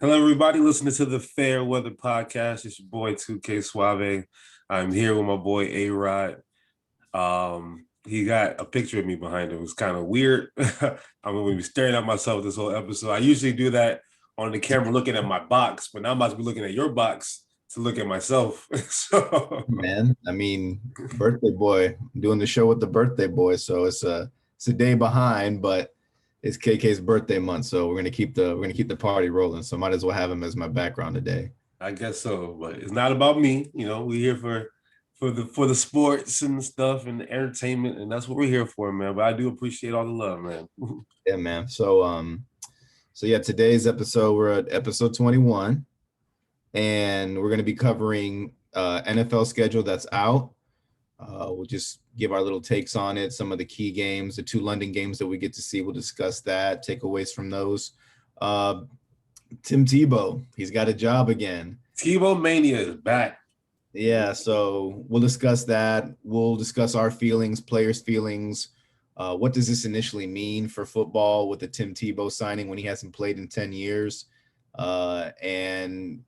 Hello, everybody listening to the Fair Weather Podcast. It's your boy 2K Suave. I'm here with my boy A-Rod. He got a picture of me behind him. It's kind of weird. I'm going to be staring at myself this whole episode. I usually do that on the camera looking at my box, but now I'm about to be looking at your box to look at myself. Man, I mean, birthday boy, doing the show with the birthday boy, so it's a day behind, but it's KK's birthday month, so we're gonna keep the party rolling. So might as well have him as my background today. I guess so, but it's not about me. We're here for the sports and stuff and the entertainment, and that's what we're here for, man. But I do appreciate all the love, man. Yeah, man. So yeah, today's episode, we're at episode 21, and we're gonna be covering NFL schedule that's out. We'll just give our little takes on it, some of the key games, the two London games that we get to see. We'll discuss that, takeaways from those. Tim Tebow, he's got a job again. Tebow Mania is back. Yeah, so we'll discuss that. We'll discuss our feelings, players' feelings. What does this initially mean for football with the Tim Tebow signing when he hasn't played in 10 years? And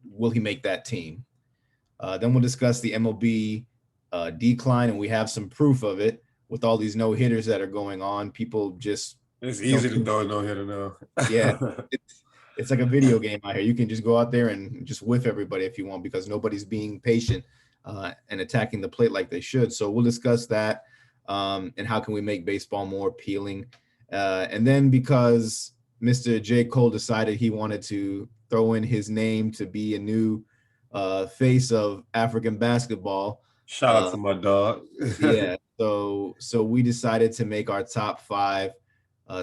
will he make that team? Then we'll discuss the MLB decline, and we have some proof of it with all these no-hitters that are going on. People just It's easy to throw a no-hitter now. Yeah, it's like a video game out here. You can just go out there and just whiff everybody if you want, because nobody's being patient and attacking the plate like they should. So we'll discuss that and how can we make baseball more appealing. And then because Mr. J. Cole decided he wanted to throw in his name to be a new face of African basketball. Shout out to my dog. Yeah. So we decided to make our top five,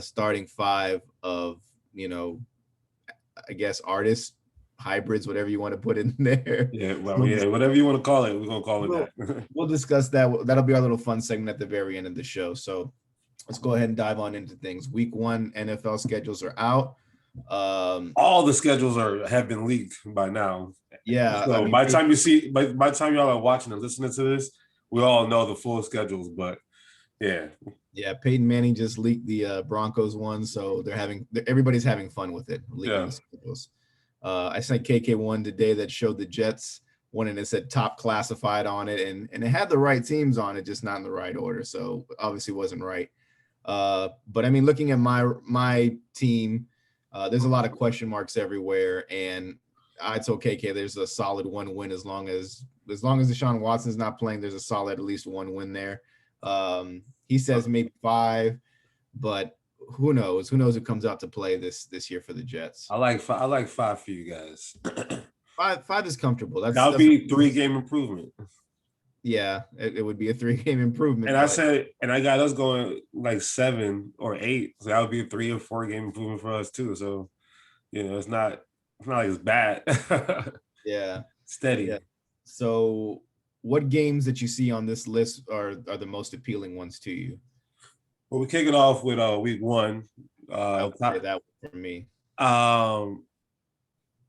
starting five of, I guess artists, hybrids, whatever you want to put in there. Yeah, whatever you want to call it, we're gonna call it that. We'll discuss that. That'll be our little fun segment at the very end of the show. So let's go ahead and dive on into things. Week 1 NFL schedules are out. All the schedules have been leaked by now. Yeah. So by the time y'all are watching and listening to this, we all know the full schedules. But yeah. Yeah, Peyton Manning just leaked the Broncos one, so everybody's having fun with it. Leaking the schedules. I sent KK one today that showed the Jets one, and it said top classified on it, and it had the right teams on it, just not in the right order. So obviously wasn't right. But I mean, looking at my team, there's a lot of question marks everywhere, and I told KK there's a solid 1 win as long as Deshaun Watson's not playing. There's a solid at least 1 win there. He says maybe 5, but who knows? Who knows who comes out to play this year for the Jets? I like 5 for you guys. Five is comfortable. That'll be 3-game improvement. Yeah, it would be a 3-game improvement. And I got us going like 7 or 8, so that would be a 3 or 4-game improvement for us too. So, it's not like it's bad. Yeah, steady. Yeah. So, what games that you see on this list are the most appealing ones to you? Well, we kick it off with week 1. I would say that for me.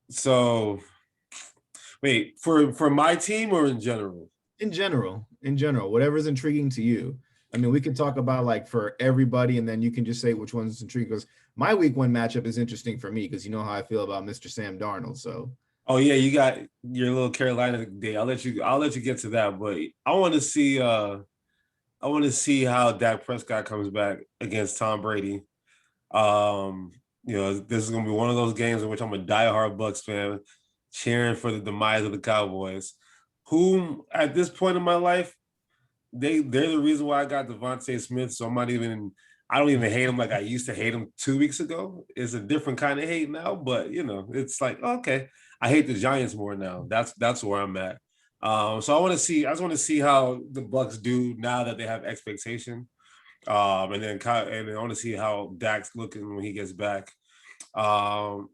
So, wait, for my team or in general? In general, whatever's intriguing to you. I mean, we can talk about like for everybody, and then you can just say which one's intriguing. Because my week 1 matchup is interesting for me because you know how I feel about Mr. Sam Darnold. So. Oh yeah, you got your little Carolina day. I'll let you get to that, but I want to see how Dak Prescott comes back against Tom Brady. This is gonna be one of those games in which I'm a diehard Bucs fan, cheering for the demise of the Cowboys, whom at this point in my life, they're the reason why I got Devontae Smith. So I don't even hate him like I used to hate him 2 weeks ago. It's a different kind of hate now, but it's like, okay. I hate the Giants more now. That's where I'm at. So I just want to see how the Bucs do now that they have expectation. And then I want to see how Dak's looking when he gets back. All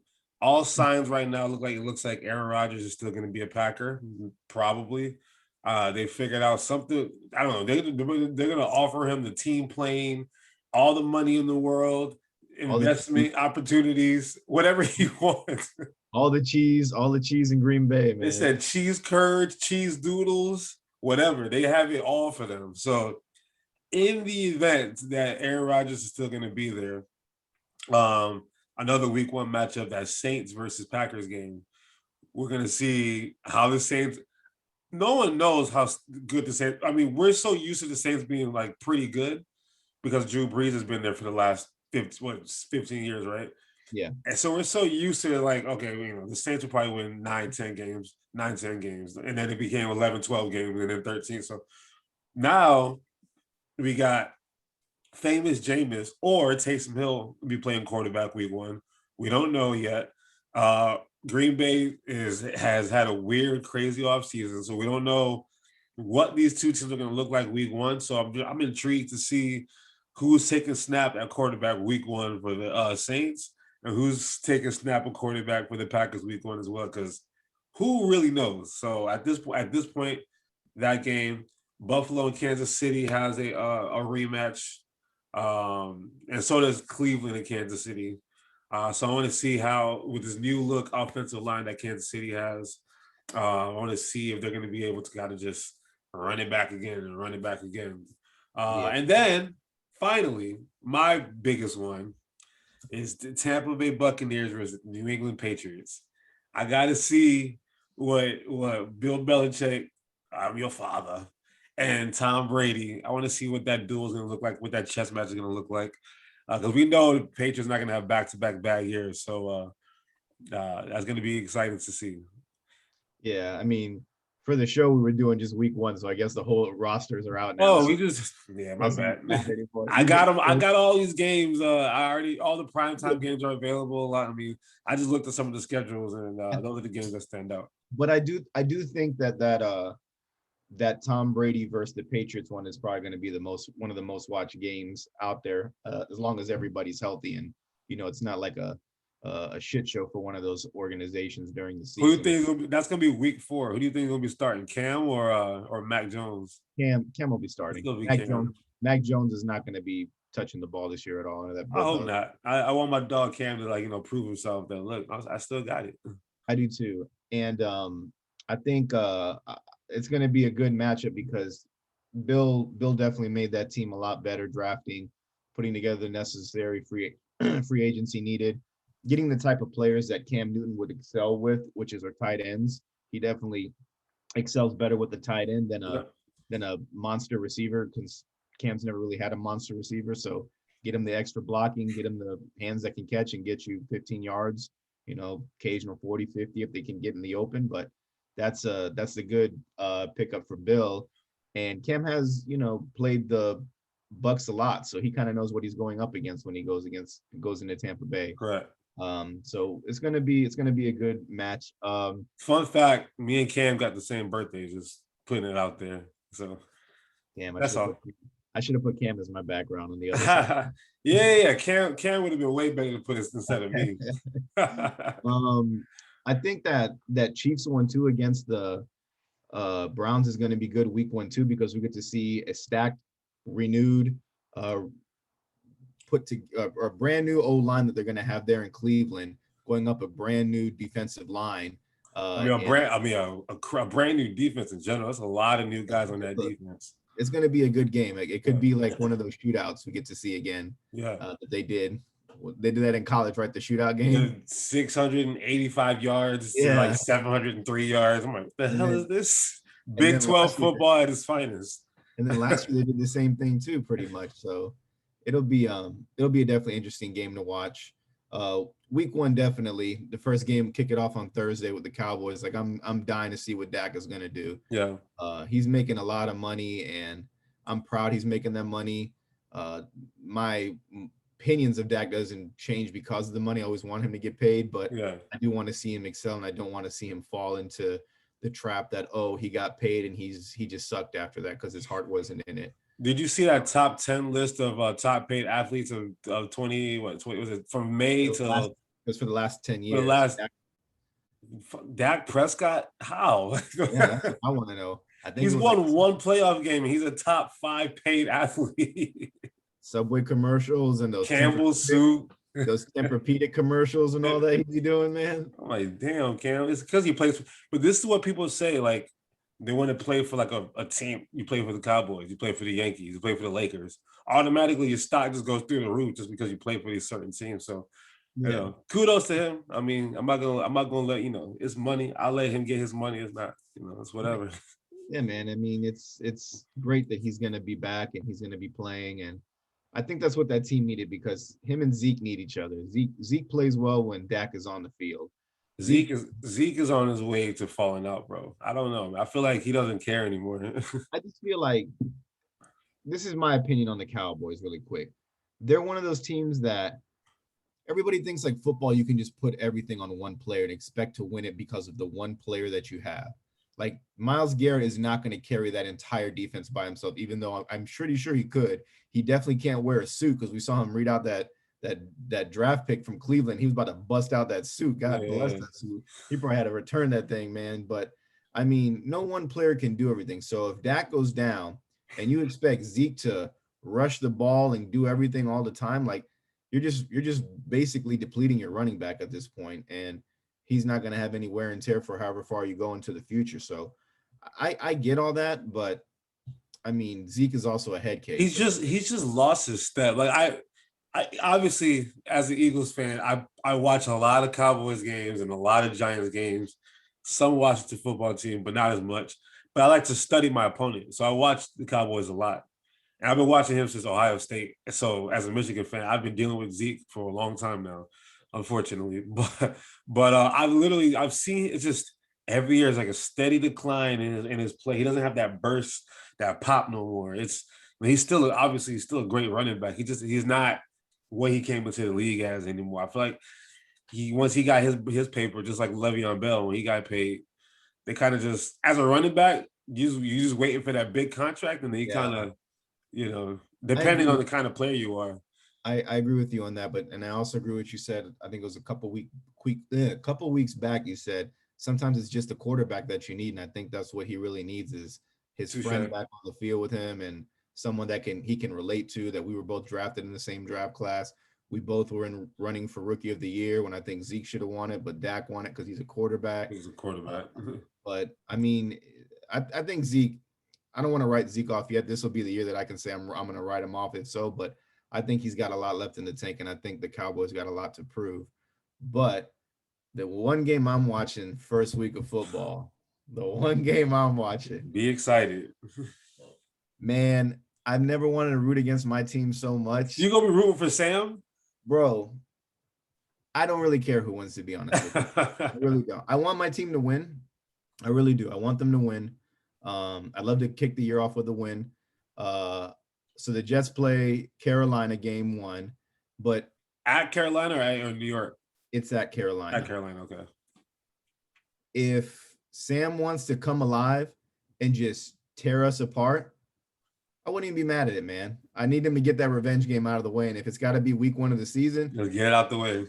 signs right now looks like Aaron Rodgers is still going to be a Packer, probably. They figured out something. I don't know. They're going to offer him the team plane, all the money in the world, investment opportunities, whatever he wants. All the cheese in Green Bay, man. They said cheese curds, cheese doodles, whatever. They have it all for them. So in the event that Aaron Rodgers is still going to be there, I another week 1 matchup, that Saints versus Packers game. We're gonna see how the Saints. No one knows how good the Saints. I mean, we're so used to the Saints being like pretty good because Drew Brees has been there for the last 15 years, right? Yeah. And so we're so used to like, okay, the Saints will probably win 9, 10 games, and then it became 11, 12 games, and then 13. So now we got famous Jameis or Taysom Hill be playing quarterback week 1. We don't know yet. Green Bay has had a weird, crazy offseason, so we don't know what these two teams are going to look like week 1. So I'm intrigued to see who's taking snap at quarterback week 1 for the Saints and who's taking snap at quarterback for the Packers week 1 as well, because who really knows? So at this point, that game, Buffalo and Kansas City has a rematch, and so does Cleveland and Kansas City. So I want to see how, with this new look offensive line that Kansas City has, I want to see if they're going to be able to kind of just run it back again and run it back again. And then finally, my biggest one is the Tampa Bay Buccaneers versus New England Patriots. I got to see what Bill Belichick, I'm your father, and Tom Brady. I want to see what that duel is going to look like, what that chess match is going to look like. Because we know the Patriots not going to have back-to-back bad years. So that's going to be exciting to see. Yeah, I mean, for the show, we were doing just week 1, so I guess the whole rosters are out now. Oh, so we just my bad. I You got just- them. I got all these games. All the primetime games are available. I mean, I just looked at some of the schedules, and those are the games that stand out. But I do think that Tom Brady versus the Patriots one is probably going to be one of the most watched games out there, as long as everybody's healthy and it's not like a shit show for one of those organizations during the season. Who do you think that's going to be week 4? Who do you think is going to be starting, Cam or Mac Jones? Cam will be starting. Mac Jones is not going to be touching the ball this year at all. I hope not. I want my dog Cam to prove himself. That look, I still got it. I do too, and I think it's going to be a good matchup because Bill definitely made that team a lot better, drafting, putting together the necessary free agency needed, getting the type of players that Cam Newton would excel with, which is our tight ends. He definitely excels better with the tight end than a monster receiver, because Cam's never really had a monster receiver. So get him the extra blocking, get him the hands that can catch and get you 15 yards, occasional 40, 50 if they can get in the open. But that's a good pickup for Bill. And Cam has, played the Bucks a lot, so he kind of knows what he's going up against when he goes into Tampa Bay. Correct. So it's gonna be a good match. Fun fact: me and Cam got the same birthday. Just putting it out there. So damn, that's all. I should have put Cam as my background on the other side. yeah. Cam would have been way better to put it instead of me. I think that Chiefs 1-2 against the Browns is going to be good week 1 too, because we get to see a stacked, renewed, put to a brand new O line that they're going to have there in Cleveland, going up a brand new defensive line. A brand new defense in general. That's a lot of new guys on that defense. It's going to be a good game. It could be like one of those shootouts we get to see again. Yeah, that they did that in college, right? The shootout game. 685 yards, like 703 yards. I'm like, what the hell is this? Big 12 football at its finest. And then last year they did the same thing too, pretty much. So it'll be a definitely interesting game to watch. Week 1, definitely. The first game, kick it off on Thursday with the Cowboys. Like I'm dying to see what Dak is gonna do. Yeah. He's making a lot of money, and I'm proud he's making that money. My opinions of Dak doesn't change because of the money. I always want him to get paid, but I do want to see him excel, and I don't want to see him fall into the trap that he got paid and he just sucked after that because his heart wasn't in it. Did you see that top 10 list of top paid athletes of 20 was it from May to it was for the last 10 years? For the last Dak Prescott? How? Yeah, that's what I want to know. I think he's won one playoff game and he's a top 5 paid athlete. Subway commercials and those Campbell soup. Those Tempur-Pedic commercials and all that he's doing, man. I'm like, damn, Cam. It's because he plays. But this is what people say. Like, they want to play for like a team. You play for the Cowboys. You play for the Yankees. You play for the Lakers. Automatically, your stock just goes through the roof just because you play for these certain teams. So Yeah. kudos to him. I mean, I'm not gonna let it's money. I'll let him get his money. It's not, it's whatever. Yeah, man. I mean, it's great that he's gonna be back and he's gonna be playing, and I think that's what that team needed because him and Zeke need each other. Zeke plays well when Dak is on the field. Zeke, Zeke is on his way to falling out, bro. I don't know. I feel like he doesn't care anymore. I just feel like this is my opinion on the Cowboys, really quick. They're one of those teams that everybody thinks like football, you can just put everything on one player and expect to win it because of the one player that you have. Like Myles Garrett is not going to carry that entire defense by himself, even though I'm pretty sure he could. He definitely can't wear a suit because we saw him read out that draft pick from Cleveland. He was about to bust out that suit. God bless that suit. He probably had to return that thing, man. But I mean, no one player can do everything. So if Dak goes down and you expect Zeke to rush the ball and do everything all the time, like you're just basically depleting your running back at this point, and he's not going to have any wear and tear for however far you go into the future. So I get all that, but I mean Zeke is also a head case. He's just lost his step. Like I obviously as an Eagles fan, I watch a lot of Cowboys games and a lot of Giants games. Some Washington football team, but not as much. But I like to study my opponent, so I watch the Cowboys a lot. And I've been watching him since Ohio State. So as a Michigan fan, I've been dealing with Zeke for a long time now, unfortunately. But I've seen it's just every year is like a steady decline in his play. He doesn't have that burst, that pop no more. He's still obviously he's still a great running back. He's not what he came into the league as anymore. I feel like once he got his paper, just like Le'Veon Bell when he got paid, they kind of just as a running back, you just waiting for that big contract, and then he kind of depending on the kind of player you are. I agree with you on that, but and I also agree with what you said. I think it was a couple weeks back. You said sometimes it's just a quarterback that you need, and I think that's what he really needs is his friend back on the field with him and someone that he can relate to. That we were both drafted in the same draft class. We both were in running for rookie of the year when I think Zeke should have won it, but Dak won it because he's a quarterback. He's a quarterback. But I mean, I think Zeke. I don't want to write Zeke off yet. This will be the year that I can say I'm going to write him off. If so, but I think he's got a lot left in the tank, and I think the Cowboys got a lot to prove. But the one game I'm watching first week of football, the one game I'm watching. Be excited. Man, I've never wanted to root against my team so much. You gonna be rooting for Sam? Bro, I don't really care who wins, to be honest with you. I really don't. I want my team to win. I really do. I want them to win. I'd love to kick the year off with a win. So the Jets play Carolina game 1, but at Carolina or New York? It's at Carolina. At Carolina, okay. If Sam wants to come alive and just tear us apart, I wouldn't even be mad at it, man. I need him to get that revenge game out of the way, and if it's got to be week 1 of the season, just get it out the way.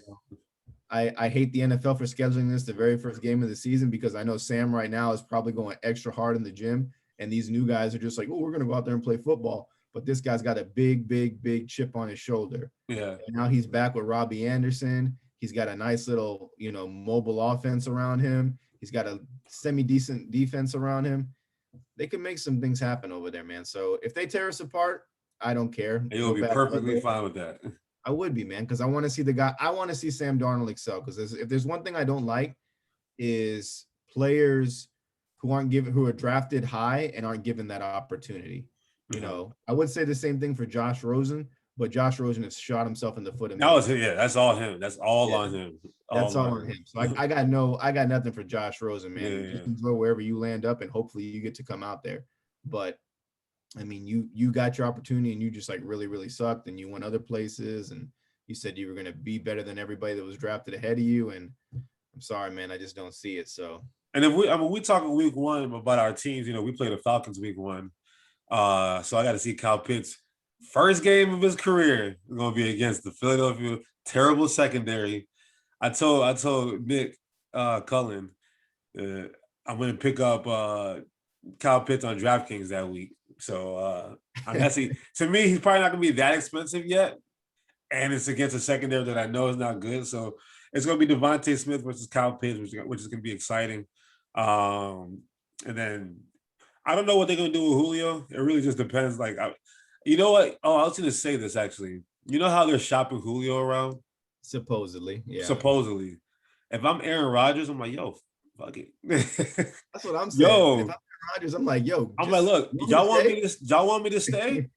I hate the NFL for scheduling this the very first game of the season because I know Sam right now is probably going extra hard in the gym, and these new guys are just like, oh, we're going to go out there and play football. But this guy's got a big chip on his shoulder. Yeah. And now he's back with Robbie Anderson. He's got a nice little, mobile offense around him. He's got a semi-decent defense around him. They can make some things happen over there, man. So if they tear us apart, I don't care. You'll be perfectly fine with that. I would be, man, because I want to see the guy. I want to see Sam Darnold excel. Because if there's one thing I don't like, is players who are drafted high and aren't given that opportunity. I would say the same thing for Josh Rosen, but Josh Rosen has shot himself in the foot. That's all him. That's all on him. That's all on him. So I got nothing for Josh Rosen, man. Just enjoy wherever you land up, and hopefully you get to come out there. But I mean, you got your opportunity, and you just like really, really sucked, and you went other places, and you said you were going to be better than everybody that was drafted ahead of you. And I'm sorry, man, I just don't see it. So, and if we talking week 1 about our teams, we played the Falcons week 1. So I got to see Kyle Pitts' first game of his career is going to be against the Philadelphia terrible secondary. I told Nick Cullen I'm going to pick up Kyle Pitts on DraftKings that week. So to me, he's probably not going to be that expensive yet, and it's against a secondary that I know is not good. So it's going to be Devontae Smith versus Kyle Pitts, which is going to be exciting. And then I don't know what they're going to do with Julio. It really just depends. Like, you know what? Oh, I was going to say this, actually. You know how they're shopping Julio around? Supposedly, yeah. Supposedly. If I'm Aaron Rodgers, I'm like, yo, fuck it. That's what I'm saying. If I'm Yo, Aaron Rodgers, I'm like, yo, I'm like, just look, you want me to y'all want me to stay?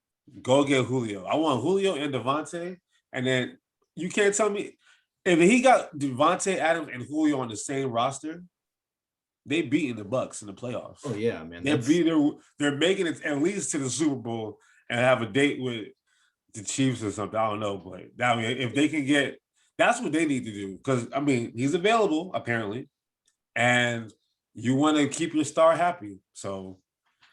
Go get Julio. I want Julio and Devontae. And then you can't tell me if he got Devontae Adams and Julio on the same roster, they beating the Bucks in the playoffs. Oh yeah, man. They're making it at least to the Super Bowl and have a date with the Chiefs or something. I don't know, but I mean, if they can get, that's what they need to do. Because I mean, he's available apparently, and you want to keep your star happy. So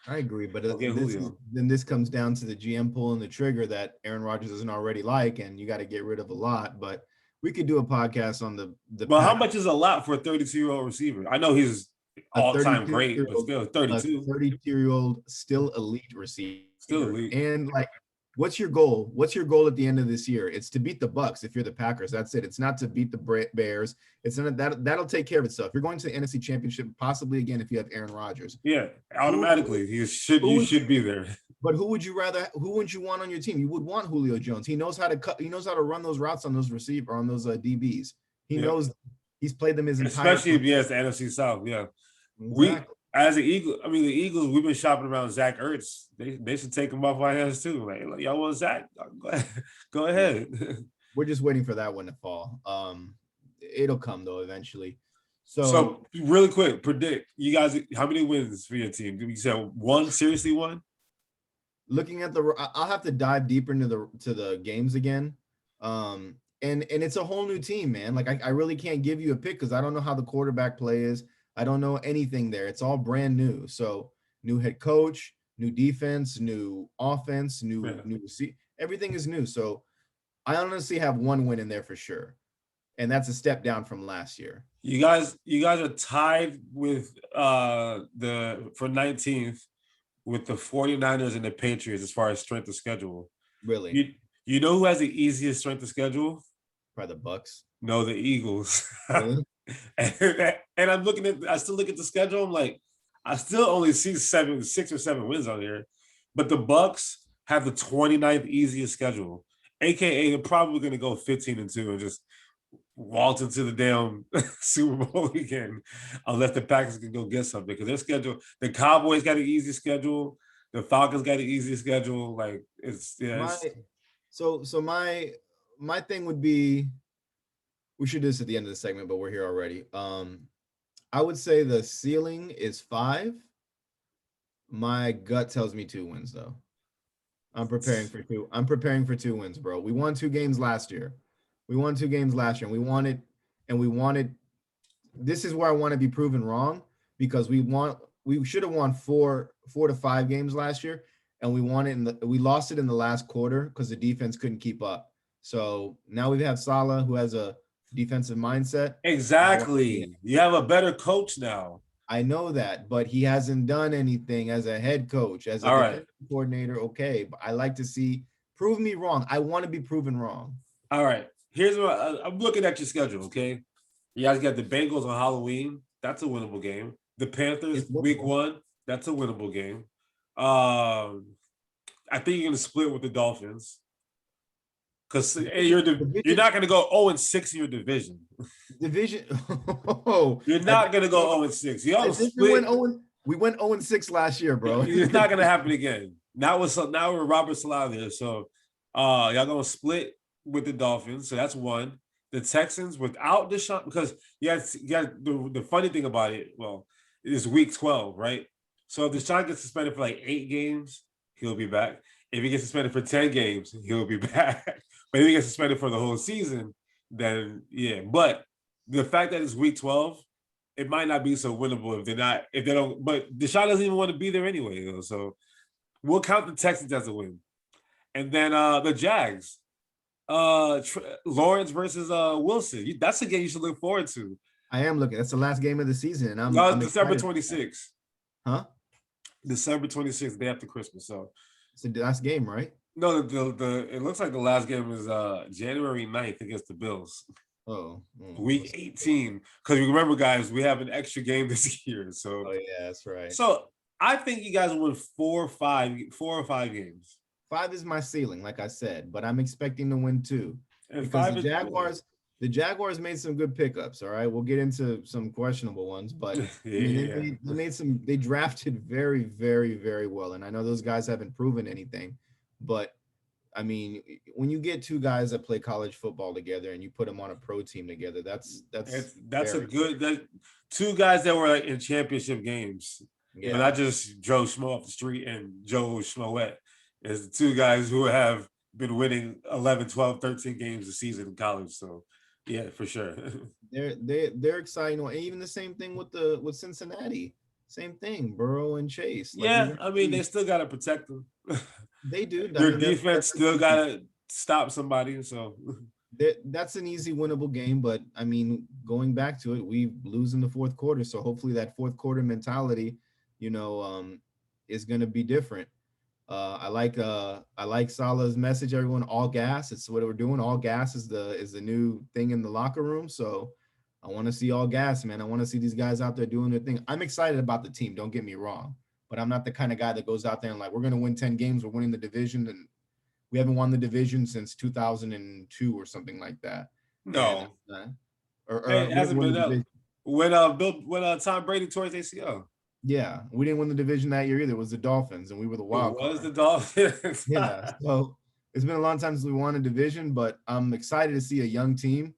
I agree, but Julio. This comes down to the GM pulling the trigger that Aaron Rodgers doesn't already like, and you got to get rid of a lot. But we could do a podcast on the. Well, how much is a lot for a 32-year-old receiver? I know he's all-time great, but still 32. 32-year-old still elite receiver. Still elite. And like, what's your goal? What's your goal at the end of this year? It's to beat the Bucks if you're the Packers. That's it. It's not to beat the Bears. It's not that'll take care of itself. You're going to the NFC Championship possibly again if you have Aaron Rodgers. Yeah, automatically you should be there. But who would you want on your team? You would want Julio Jones. He knows how to cut. He knows how to run those routes on those DBs. He knows he's played them his entire. Especially if he has the NFC South. Yeah, exactly. As the Eagles, we've been shopping around Zach Ertz. They should take him off our hands too. Like y'all want Zach? Go ahead. We're just waiting for that one to fall. It'll come though eventually. So really quick, predict you guys how many wins for your team? You said one? Seriously, one? Looking at I'll have to dive deeper into the games again. And it's a whole new team, man. Like I really can't give you a pick because I don't know how the quarterback play is. I don't know anything there. It's all brand new. So new head coach, new defense, new offense, new everything is new. So I honestly have one win in there for sure. And that's a step down from last year. You guys are tied with for 19th with the 49ers and the Patriots as far as strength of schedule. Really? You know who has the easiest strength of schedule? Probably the Bucks. No, the Eagles. Really? and I still look at the schedule. I'm like, I still only see 6 or 7 wins on here. But the Bucks have the 29th easiest schedule. AKA they're probably gonna go 15-2 and just waltz into the damn Super Bowl again, unless the Packers can go get something. Because their schedule, the Cowboys got an easy schedule, the Falcons got an easy schedule. Like So my thing would be, we should do this at the end of the segment, but we're here already. I would say the ceiling is 5. My gut tells me 2 wins though. I'm preparing for 2. I'm preparing for 2 wins, bro. We won 2 games last year. And we wanted. This is where I want to be proven wrong because we should have won 4 to 5 games last year, and we lost it in the last quarter because the defense couldn't keep up. So now we have Salah, who has a defensive mindset. Exactly. You have a better coach now. I know that, but he hasn't done anything as a head coach, as a defensive coordinator. Okay, but I like to prove me wrong. I want to be proven wrong. All right. Here's what I'm looking at your schedule, okay? You guys got the Bengals on Halloween. That's a winnable game. The Panthers, week 1. That's a winnable game. I think you're going to split with the Dolphins. Because you're not going to go 0-6 in your division. You're not going to go 0-6. You split. We went 0-6 last year, bro. It's not going to happen again. Now we're Robert Salah there. So y'all going to split with the Dolphins. So that's 1. The Texans without Deshaun, because you got the funny thing about it, well, it is week 12, right? So if Deshaun gets suspended for like 8 games, he'll be back. If he gets suspended for 10 games, he'll be back. But if he gets suspended for the whole season, then yeah. But the fact that it's week 12, it might not be so winnable if they don't. But Deshaun doesn't even want to be there anyway. So we'll count the Texans as a win. And then the Jags, Lawrence versus Wilson. That's a game you should look forward to. I am looking. That's the last game of the season. And I'm December 26th. Huh? December 26th, day after Christmas. So it's the last game, right? No, it looks like the last game is January 9th against the Bills. Week 18. Because remember, guys, we have an extra game this year. So yeah, that's right. So I think you guys will win 4 or 5 games. 5 is my ceiling, like I said, but I'm expecting to win 2. And because the the Jaguars made some good pickups. All right, we'll get into some questionable ones, but I mean, Yeah. they drafted very, very, very well. And I know those guys haven't proven anything, but I mean, when you get two guys that play college football together and you put them on a pro team together, that's That's a very, good that two guys that were like in championship games. You know, yeah. not just Joe Schmo off the street and Joe Schmoet. It's the two guys who have been winning 11, 12, 13 games a season in college. So yeah, for sure. They're exciting. And even the same thing with Cincinnati. Same thing, Burrow and Chase. Like you're Yeah, gonna I mean, they see still gotta protect them. they do. I Their mean, defense still gotta stop somebody. So that's an easy winnable game, but I mean, going back to it, we lose in the fourth quarter. So hopefully that fourth quarter mentality, you know, is gonna be different. I like Salah's message, everyone, all gas. It's what we're doing. All gas is the new thing in the locker room. So I want to see all gas, man. I want to see these guys out there doing their thing. I'm excited about the team, don't get me wrong, but I'm not the kind of guy that goes out there and like, we're gonna win 10 games, we're winning the division, and we haven't won the division since 2002 or something like that. And no, or it we didn't hasn't win been the up. division. When Tom Brady tore his ACL, Yeah, we didn't win the division that year either. It was the Dolphins, and we were the it wild was card. the Dolphins. Yeah, so it's been a long time since we won a division, but I'm excited to see a young team.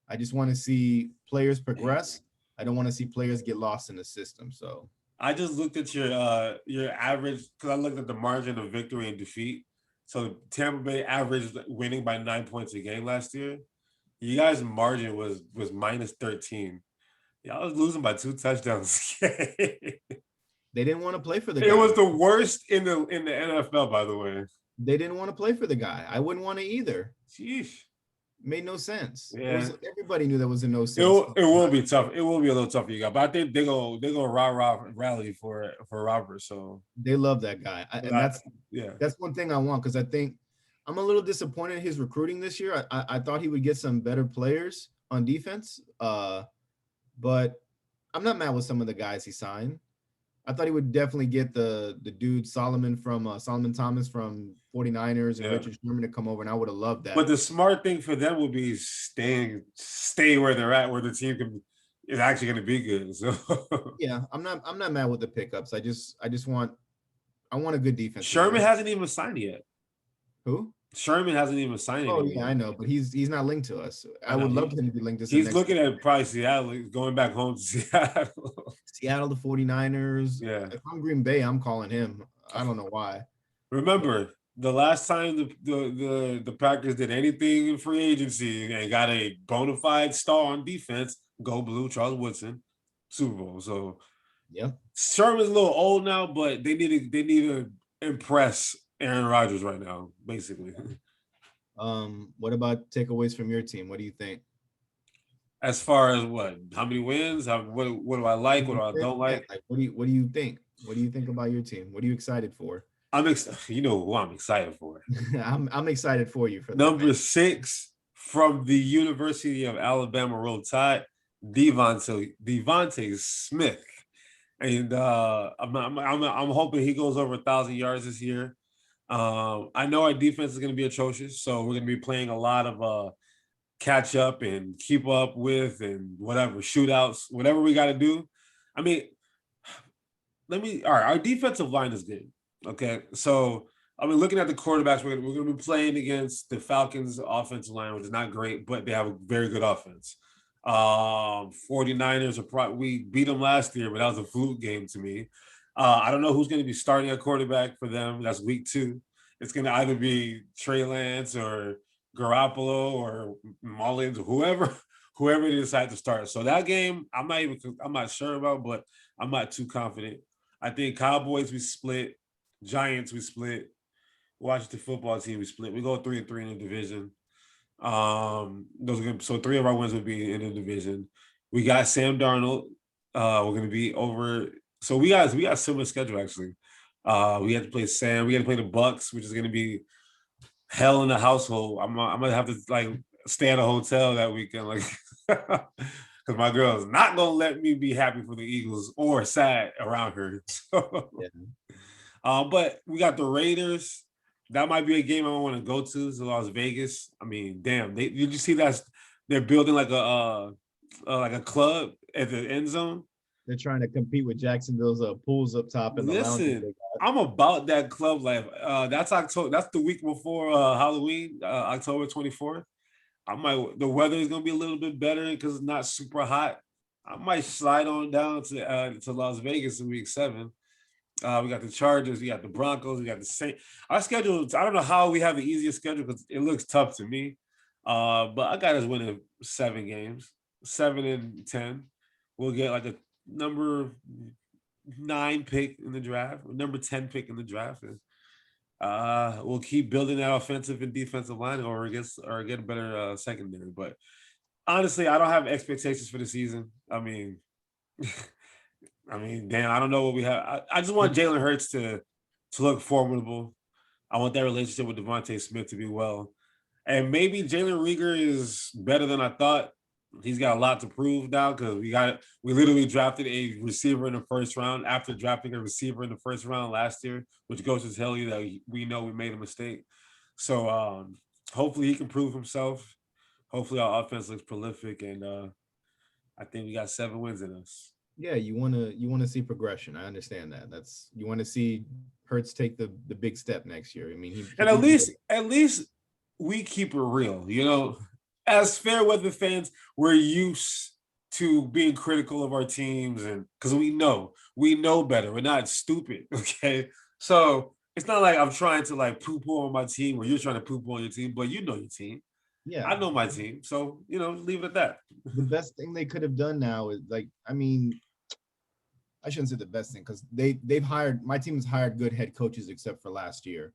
I just want to see players progress. I don't want to see players get lost in the system. So I just looked at your average because I looked at the margin of victory and defeat. So Tampa Bay averaged winning by 9 points a game last year. You guys' margin was minus 13. Yeah, I was losing by 2 touchdowns. It they didn't want to play for the was guy. the worst in the NFL, by the way. They didn't want to play for the guy. I wouldn't want to either. Sheesh. Made no sense. It Yeah. was everybody knew that was a no It sense. will, it will be tough. It will be a little tough for you guys, but I think they go rah rally for Robert. So They love that guy, and yeah, that's one thing I want because I think I'm a little disappointed in his recruiting this year. I thought he would get some better players on defense, but I'm not mad with some of the guys he signed. I thought he would definitely get the dude Solomon Thomas from 49ers and yeah. Richard Sherman to come over, and I would have loved that. But the smart thing for them would be stay where they're at, where the team is actually going to be good. So yeah, I'm not mad with the pickups. I want a good defense. Sherman hasn't even signed yet. Who? Sherman hasn't even signed Oh anything yeah, yet. I know, but he's not linked to us. I would love him to be linked to us. He's looking at probably Seattle, going back home to Seattle. Seattle, the 49ers. Yeah. If I'm Green Bay, I'm calling him. I don't know why. Remember, the last time the Packers did anything in free agency and got a bona fide star on defense, go blue, Charles Woodson, Super Bowl. So yeah, Sherman's a little old now, but they need to impress Aaron Rodgers right now, basically. What about takeaways from your team? What do you think? As far as what? How many wins? What do I like? What do I don't like? Yeah, like what do you think? What do you think about your team? What are you excited for? You know who I'm excited for. I'm excited for you for that. Number 6 from the University of Alabama Roll Tide, Devontae Smith. And I'm hoping he goes over 1,000 yards this year. I know our defense is going to be atrocious, so we're going to be playing a lot of catch up and keep up with and whatever shootouts, whatever we got to do. I mean, all right, our defensive line is good. Okay, so I mean, looking at the quarterbacks, we're going to be playing against the Falcons offensive line, which is not great, but they have a very good offense. 49ers we beat them last year, but that was a fluke game to me. I don't know who's going to be starting a quarterback for them. That's week 2. It's going to either be Trey Lance or Garoppolo or Mullins, or whoever they decide to start. So that game, I'm not sure about, but I'm not too confident. I think Cowboys we split, Giants we split, Washington football team we split. We go 3-3 in the division. Those are good. So 3 of our wins would be in the division. We got Sam Darnold. We're gonna be over. So we got a similar schedule actually. We had to play Sam. We had to play the Bucks, which is gonna be hell in the household. I'm gonna have to like stay at a hotel that weekend, like because my girl is not gonna let me be happy for the Eagles or sad around her. So, Yeah. but we got the Raiders. That might be a game I want to go to Las Vegas. I mean, damn, did you see that they're building like a club at the end zone. They're trying to compete with Jacksonville's pools up top and the lounges Listen, they got. I'm about that club life. That's October. That's the week before Halloween, October 24th. The weather is gonna be a little bit better because it's not super hot. I might slide on down to Las Vegas in week 7. We got the Chargers, we got the Broncos, we got the Saints. Our schedule, I don't know how we have the easiest schedule because it looks tough to me. But I got us winning 7 games, 7-10. We'll get like a number 9 pick in the draft, number 10 pick in the draft. And we'll keep building that offensive and defensive line or get a better secondary. But honestly, I don't have expectations for the season. Damn, I don't know what we have. I just want Jalen Hurts to look formidable. I want that relationship with Devontae Smith to be well. And maybe Jalen Reagor is better than I thought. He's got a lot to prove now because we literally drafted a receiver in the first round after drafting a receiver in the first round last year, which goes to tell you that we know we made a mistake. So hopefully he can prove himself. Hopefully our offense looks prolific, and I think we got 7 wins in us. Yeah, you wanna see progression. I understand that. You want to see Hurts take the big step next year. I mean, and at least we keep it real. You know, as fair weather fans, we're used to being critical of our teams, and because we know better. We're not stupid. Okay, so it's not like I'm trying to like poo-poo on my team or you're trying to poo-poo on your team, but you know your team. yeah, I know my team, so leave it at that. the best thing they could have done now is I shouldn't say the best thing because they've hired my team has hired good head coaches except for last year.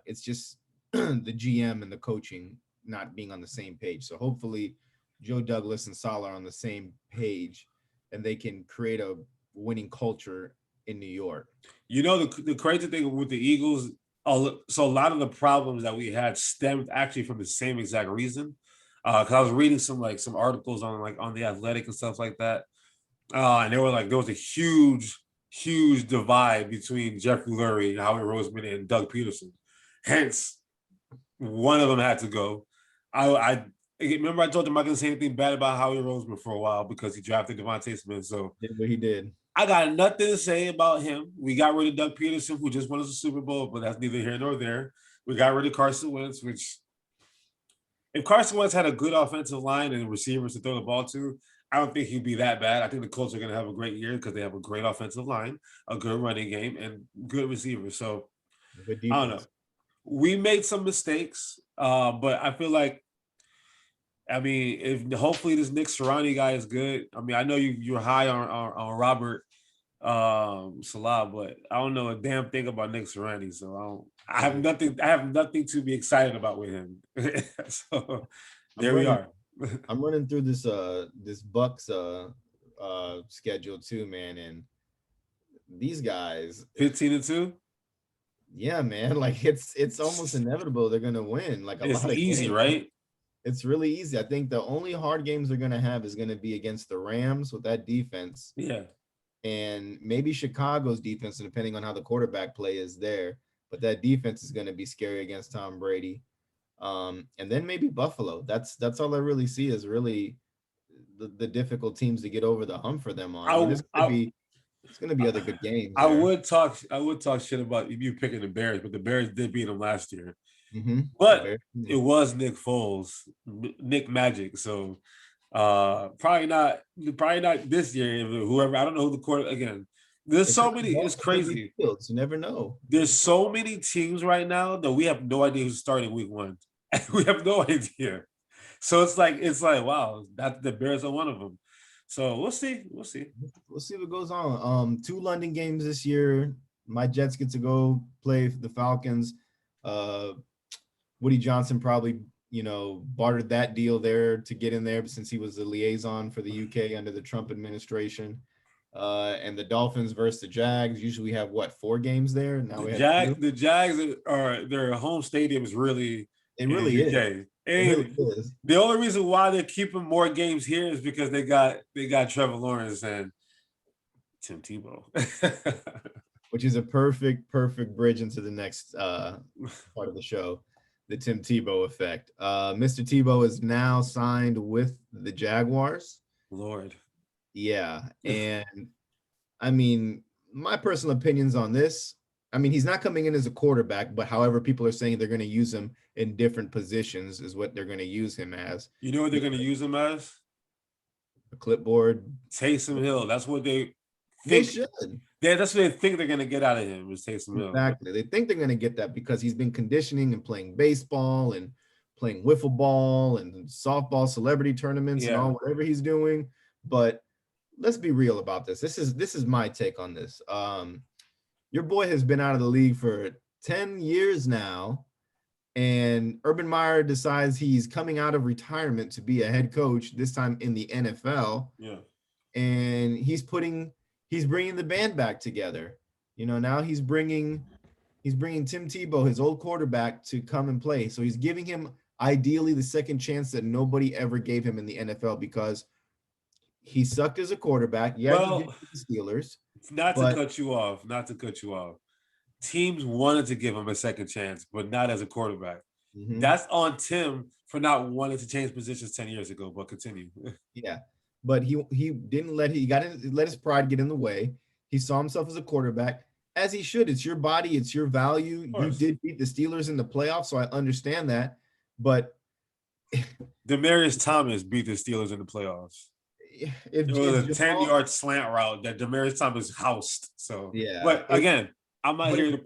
It's just the GM and the coaching not being on the same page. So hopefully Joe Douglas and Saleh are on the same page and they can create a winning culture in New York. The crazy thing with the Eagles, so a lot of the problems that we had stemmed actually from the same exact reason. Because I was reading some articles on the Athletic and stuff like that. And they were like, there was a huge divide between Jeffrey Lurie, Howie Roseman, and Doug Peterson. Hence, one of them had to go. I remember I told him I'm not going to say anything bad about Howie Roseman for a while because he drafted Devontae Smith. So did what he did. I got nothing to say about him. We got rid of Doug Peterson, who just won us a Super Bowl, but that's neither here nor there. We got rid of Carson Wentz, which if Carson Wentz had a good offensive line and receivers to throw the ball to, I don't think he'd be that bad. I think the Colts are going to have a great year because they have a great offensive line, a good running game, and good receivers. So I don't know. We made some mistakes, but I feel like, if hopefully this Nick Sirianni guy is good. I know you're high on Robert Salah, but I don't know a damn thing about Nick Sirianni, so I have nothing to be excited about with him. So there we are. I'm running through this Bucks schedule too, man, and these guys 15-2. Yeah, man, like it's almost inevitable they're gonna win. Like it's lot of easy, games. Right? It's really easy. I think the only hard games they're gonna have is gonna be against the Rams with that defense. Yeah. And maybe Chicago's defense, depending on how the quarterback play is there. But that defense is gonna be scary against Tom Brady. And then maybe Buffalo. That's all I really see is really the difficult teams to get over the hump for them on. It's gonna be other good games. I would talk shit about you picking the Bears, but the Bears did beat them last year. Mm-hmm. But it was Nick Foles, Nick Magic. So probably not this year. Whoever, I don't know who the quarterback again. There's so many. It's crazy. You never know. There's so many teams right now that we have no idea who's starting week 1. We have no idea. So it's like wow, that the Bears are one of them. So we'll see. We'll see what goes on. 2 London games this year. My Jets get to go play the Falcons. Woody Johnson probably, bartered that deal there to get in there since he was the liaison for the UK under the Trump administration. And the Dolphins versus the Jags. Usually we have 4 games there. Now the Jags are their home stadium is really is. And it really is. The only reason why they're keeping more games here is because they got Trevor Lawrence and Tim Tebow. Which is a perfect bridge into the next part of the show. the Tim Tebow effect. Mr. Tebow is now signed with the Jaguars. Lord. Yeah. And I mean, my personal opinions on this, I mean, he's not coming in as a quarterback, but however, people are saying they're going to use him in different positions is what they're going to use him as. You know what they're going to use him as? A clipboard. Taysom Hill. That's what they They think. should. That's what they think they're going to get out of him is Taysom Hill. Exactly. They think they're going to get that because he's been conditioning and playing baseball and playing wiffle ball and softball celebrity tournaments and all whatever he's doing. But let's be real about this. This is my take on this. Your boy has been out of the league for 10 years now, and Urban Meyer decides he's coming out of retirement to be a head coach, this time in the NFL. Yeah. And he's bringing the band back together. You know, now he's bringing Tim Tebow, his old quarterback, to come and play. So he's giving him ideally the second chance that nobody ever gave him in the NFL because he sucked as a quarterback. Yeah, he did the Steelers. Not to cut you off. Teams wanted to give him a second chance, but not as a quarterback. Mm-hmm. That's on Tim for not wanting to change positions 10 years ago, but continue. Yeah. But he didn't let his pride get in the way. He saw himself as a quarterback, as he should. It's your body, it's your value. You did beat the Steelers in the playoffs, so I understand that. But Demaryius Thomas beat the Steelers in the playoffs. It was a 10-yard slant route that Demaryius Thomas housed. So yeah. But again, I'm not here to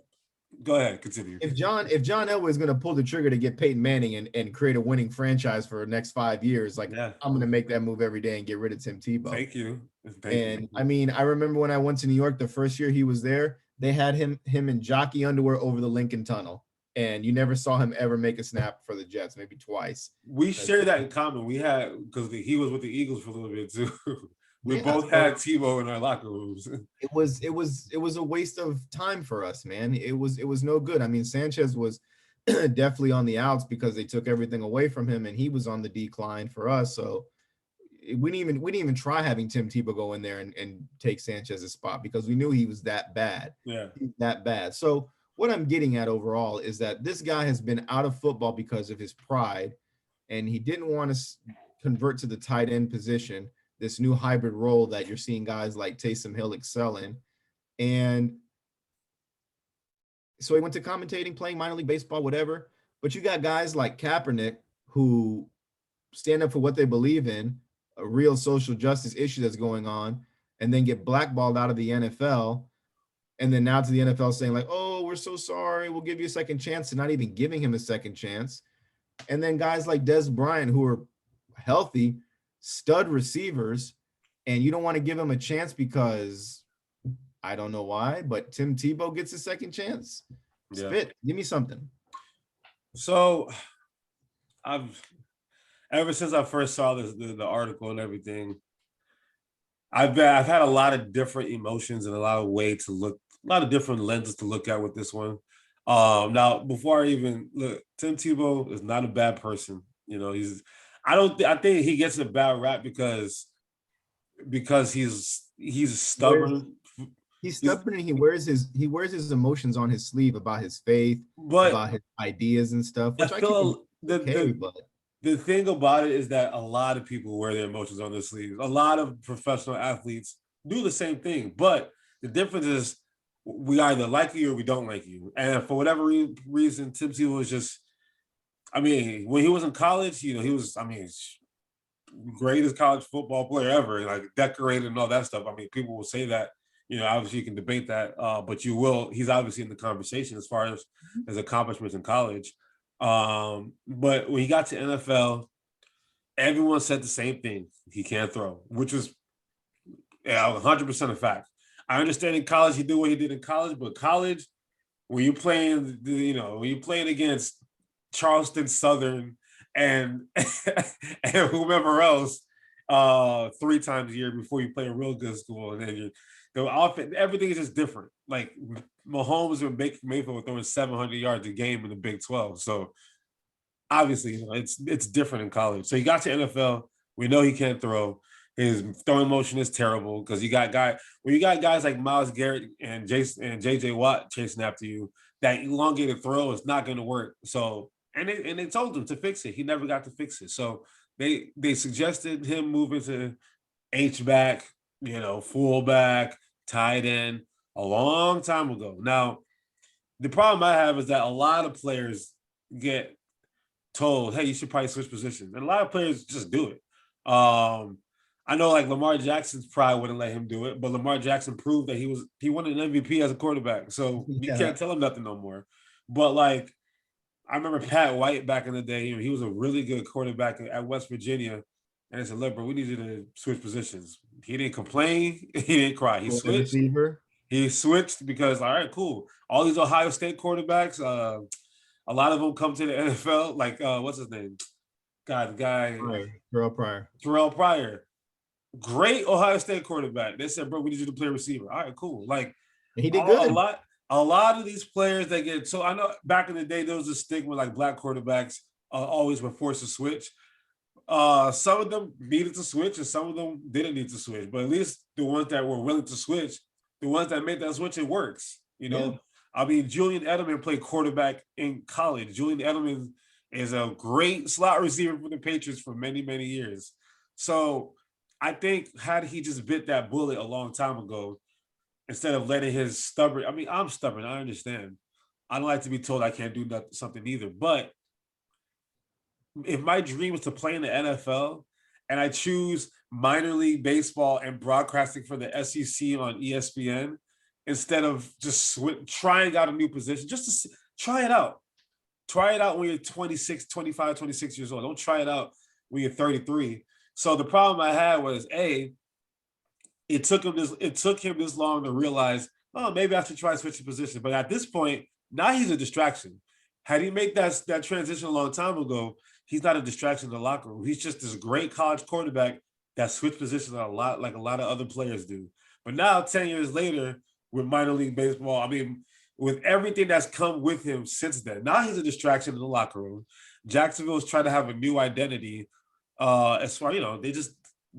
go ahead, continue. If John Elway is going to pull the trigger to get Peyton Manning and create a winning franchise for the next 5 years, I'm going to make that move every day and get rid of Tim Tebow. Thank you. I mean, I remember when I went to New York the first year he was there, they had him in jockey underwear over the Lincoln Tunnel, and you never saw him ever make a snap for the Jets, maybe twice. We share that in common. We had, because he was with the Eagles for a little bit too. We both had Tebow in our locker rooms. It was a waste of time for us, man. It was no good. I mean, Sanchez was definitely on the outs because they took everything away from him, and he was on the decline for us. So we didn't even try having Tim Tebow go in there and take Sanchez's spot because we knew he was that bad. Yeah, that bad. So what I'm getting at overall is that this guy has been out of football because of his pride, and he didn't want to convert to the tight end position, this new hybrid role that you're seeing guys like Taysom Hill excel in. And so he went to commentating, playing minor league baseball, whatever. But you got guys like Kaepernick who stand up for what they believe in, a real social justice issue that's going on, and then get blackballed out of the NFL. And then now to the NFL saying like, oh, we're so sorry, we'll give you a second chance, and not even giving him a second chance. And then guys like Des Bryant, who are healthy, stud receivers, and you don't want to give him a chance because I don't know why, but Tim Tebow gets a second chance. Spit, give me something. So ever since I first saw the article and everything, I've had a lot of different emotions and a lot of different lenses to look at with this one. Now, before I even look, Tim Tebow is not a bad person. You know, I think he gets a bad rap because he's stubborn. He's stubborn and he wears his emotions on his sleeve about his faith, about his ideas and stuff. Which I feel the thing about it is that a lot of people wear their emotions on their sleeves. A lot of professional athletes do the same thing, but the difference is we either like you or we don't like you. And for whatever reason, Tim Tebow was just, I mean, when he was in college, you know, he was, greatest college football player ever, like decorated and all that stuff. I mean, people will say that, you know, obviously you can debate that, but he's obviously in the conversation as far as his accomplishments in college. But when he got to NFL, everyone said the same thing. He can't throw, which was 100% a fact. I understand in college he did what he did in college, but college, when you're playing, against Charleston Southern and and whomever else 3 times a year before you play a real good school, and then the offense, everything is just different. Like Mahomes and Baker Mayfield were throwing 700 yards a game in the Big 12, so obviously, you know, it's different in college. So he got to NFL. We know he can't throw. His throwing motion is terrible because you got guys like Myles Garrett and JJ Watt chasing after you, that elongated throw is not going to work. So and they told him to fix it. He never got to fix it. So they suggested him moving to H-back, fullback, tight end a long time ago. Now, the problem I have is that a lot of players get told, hey, you should probably switch positions. And a lot of players just do it. I know like Lamar Jackson's probably wouldn't let him do it, but Lamar Jackson proved that he won an MVP as a quarterback. So you can't tell him nothing no more. But like I remember Pat White back in the day, he was a really good quarterback at West Virginia. And I said, look, bro, we need you to switch positions. He didn't complain. He didn't cry. He switched. Receiver. He switched because, all right, cool. All these Ohio State quarterbacks, a lot of them come to the NFL. Like, what's his name? God, the guy. Terrell Pryor. Great Ohio State quarterback. They said, bro, we need you to play receiver. All right, cool. Like, he did good. A lot of these players that get, so I know back in the day, there was a stigma like black quarterbacks always were forced to switch. Some of them needed to switch and some of them didn't need to switch. But at least the ones that were willing to switch, the ones that made that switch, it works. I mean, Julian Edelman played quarterback in college. Julian Edelman is a great slot receiver for the Patriots for many, many years. So I think had he just bit that bullet a long time ago, instead of letting his stubborn, I mean, I'm stubborn, I understand. I don't like to be told I can't do something either. But if my dream is to play in the NFL and I choose minor league baseball and broadcasting for the SEC on ESPN, instead of just trying out a new position, just to try it out. Try it out when you're 26, 25, 26 years old. Don't try it out when you're 33. So the problem I had was, it took him this long to realize, oh, maybe I should try switching position. But at this point, now he's a distraction. Had he made that transition a long time ago, he's not a distraction in the locker room. He's just this great college quarterback that switched positions a lot, like a lot of other players do. But now, 10 years later, with minor league baseball, I mean, with everything that's come with him since then, now he's a distraction in the locker room. Jacksonville's trying to have a new identity. As far, they went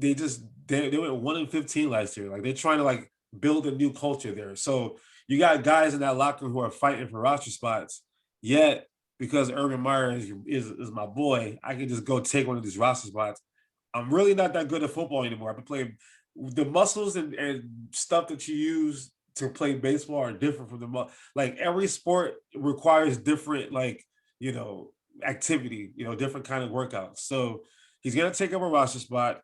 1-15 last year. Like they're trying to like build a new culture there. So you got guys in that locker room who are fighting for roster spots. Yet, because Urban Meyer is my boy, I can just go take one of these roster spots. I'm really not that good at football anymore. I've been playing the muscles and stuff that you use to play baseball are different from like every sport requires different activity, different kind of workouts. So he's gonna take up a roster spot.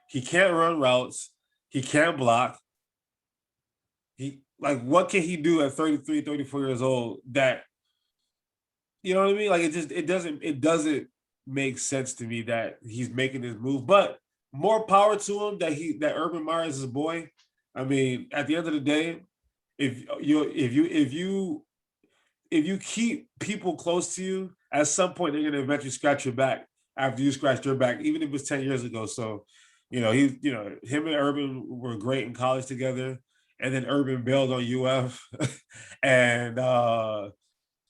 He can't run routes. He can't block. What can he do at 33, 34 years old that, you know what I mean? Like it doesn't make sense to me that he's making this move, but more power to him that Urban Meyer is his boy. I mean, at the end of the day, if you keep people close to you, at some point they're gonna eventually scratch your back after you scratched your back, even if it's 10 years ago. So, him and Urban were great in college together, and then Urban bailed on UF, and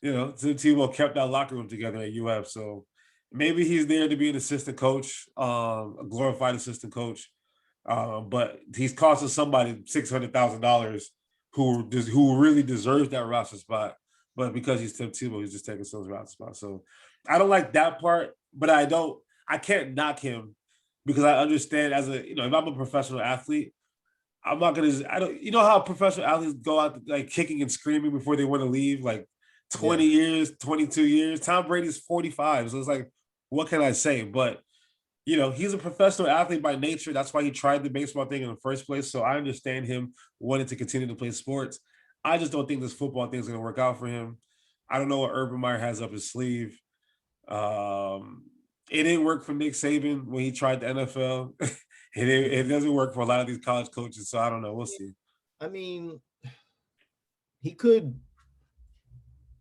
Tebow kept that locker room together at UF. So maybe he's there to be an assistant coach, a glorified assistant coach. But he's costing somebody $600,000 who really deserves that roster spot. But because he's Tim Tebow, he's just taking someone's roster spot. So I don't like that part, but I can't knock him because I understand if I'm a professional athlete, I'm not gonna. I don't. You know how professional athletes go out like kicking and screaming before they want to leave, like 20 years, 22 years. Tom Brady's 45, so it's like, what can I say? But he's a professional athlete by nature. That's why he tried the baseball thing in the first place. So I understand him wanting to continue to play sports. I just don't think this football thing is going to work out for him. I don't know what Urban Meyer has up his sleeve. It didn't work for Nick Saban when he tried the NFL. It doesn't work for a lot of these college coaches. So I don't know. We'll see. I mean, he could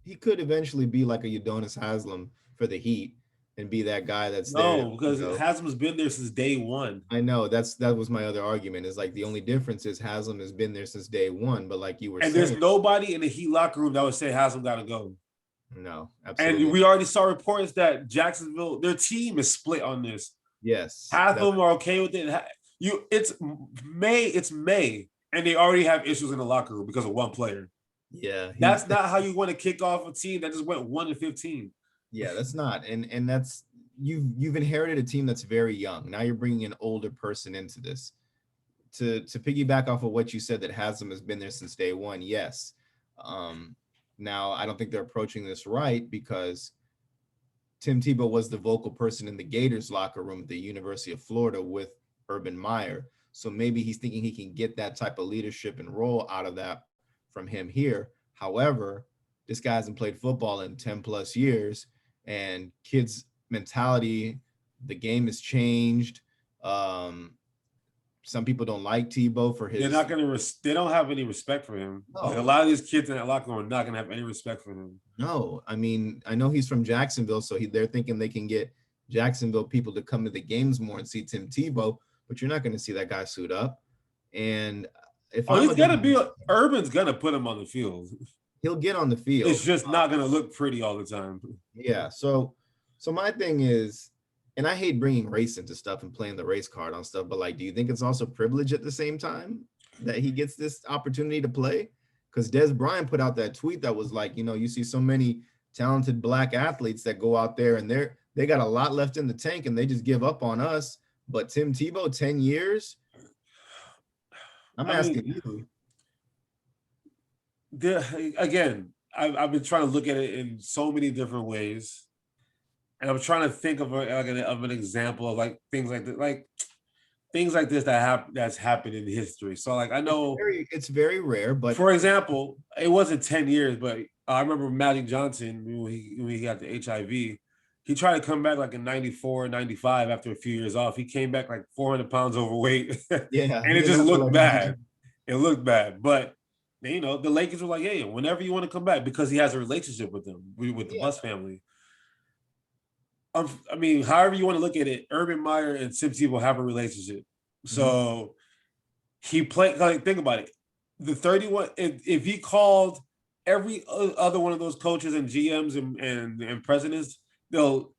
eventually be like a Udonis Haslem for the Heat and be that guy that's there. No, because Haslam's been there since day one. I know that was my other argument. Is like the only difference is Haslam has been there since day one. But like you were saying, there's nobody in the Heat locker room that would say Haslam got to go. No, absolutely. And we already saw reports that Jacksonville, their team is split on this. Yes, half of them are okay with it. It's May, and they already have issues in the locker room because of one player. Yeah, that's not how you want to kick off a team that just went 1-15. Yeah, that's not, and that's you've inherited a team that's very young. Now you're bringing an older person into this. To piggyback off of what you said, that Haslam has been there since day one. Yes. Um, Now I don't think they're approaching this right because Tim Tebow was the vocal person in the Gators locker room at the University of Florida with Urban Meyer. So maybe he's thinking he can get that type of leadership and role out of that from him here. However, this guy hasn't played football in 10 plus years, and kids' mentality, the game has changed. Um, some people don't like Tebow for They're his. not gonna. They don't have any respect for him. Like a No, lot of these kids in that locker room are not gonna have any respect for him. no. I mean, I know he's from Jacksonville, so they're thinking they can get Jacksonville people to come to the games more and see Tim Tebow, but you're not going to see that guy suit up. And if Oh, I'm he's a gonna be. defense, Urban's gonna put him on the field. he'll get on the It's field. just not gonna look pretty all the time. Yeah. So my thing is, and I hate bringing race into stuff and playing the race card on stuff, but like, do you think it's also privilege at the same time that he gets this opportunity to play? Because Des Bryant put out that tweet that was like, you see so many talented black athletes that go out there and they got a lot left in the tank and they just give up on us. But Tim Tebow, 10 years. I'm asking you. Again, I've been trying to look at it in so many different ways, and I'm trying to think of an example of like things like that, like things like this that's happened in history. So like I know It's very rare, but for example, it wasn't 10 years, but I remember Magic Johnson when he got the HIV. He tried to come back like in 94, 95 after a few years off. He came back like 400 pounds overweight. yeah, And it just that's what looked I bad. imagine. It looked bad. But the Lakers were like, hey, whenever you want to come back, because he has a relationship with them, with the Yeah. Bus family. I mean, however you want to look at it, Urban Meyer and Tim Tebow have a relationship. So he played, like, think about it. The 31, if he called every other one of those coaches and GMs and presidents, they'll,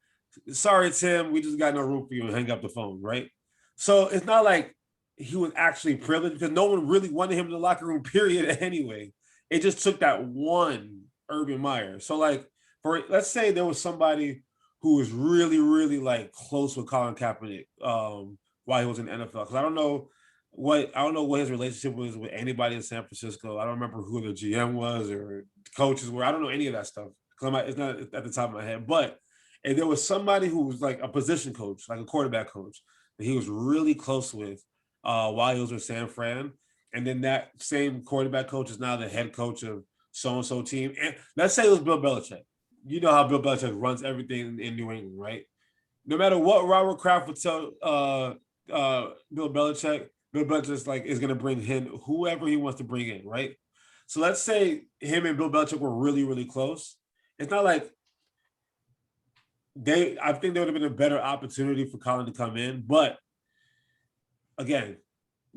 sorry, Tim, we just got no room for you, and hang up the phone, right? So it's not like he was actually privileged because no one really wanted him in the locker room, period, anyway. It just took that one Urban Meyer. So, like, let's say there was somebody who was really, really like close with Colin Kaepernick while he was in the NFL. Because I don't know what his relationship was with anybody in San Francisco. I don't remember who the GM was or the coaches were. I don't know any of that stuff. It's not at the top of my head. But if there was somebody who was like a position coach, like a quarterback coach, that he was really close with while he was with San Fran, and then that same quarterback coach is now the head coach of so-and-so team. And let's say it was Bill Belichick. You know how Bill Belichick runs everything in New England, right? No matter what Robert Kraft would tell Bill Belichick is going to bring in whoever he wants to bring in, right? So let's say him and Bill Belichick were really, really close. It's not like I think there would have been a better opportunity for Colin to come in, but again,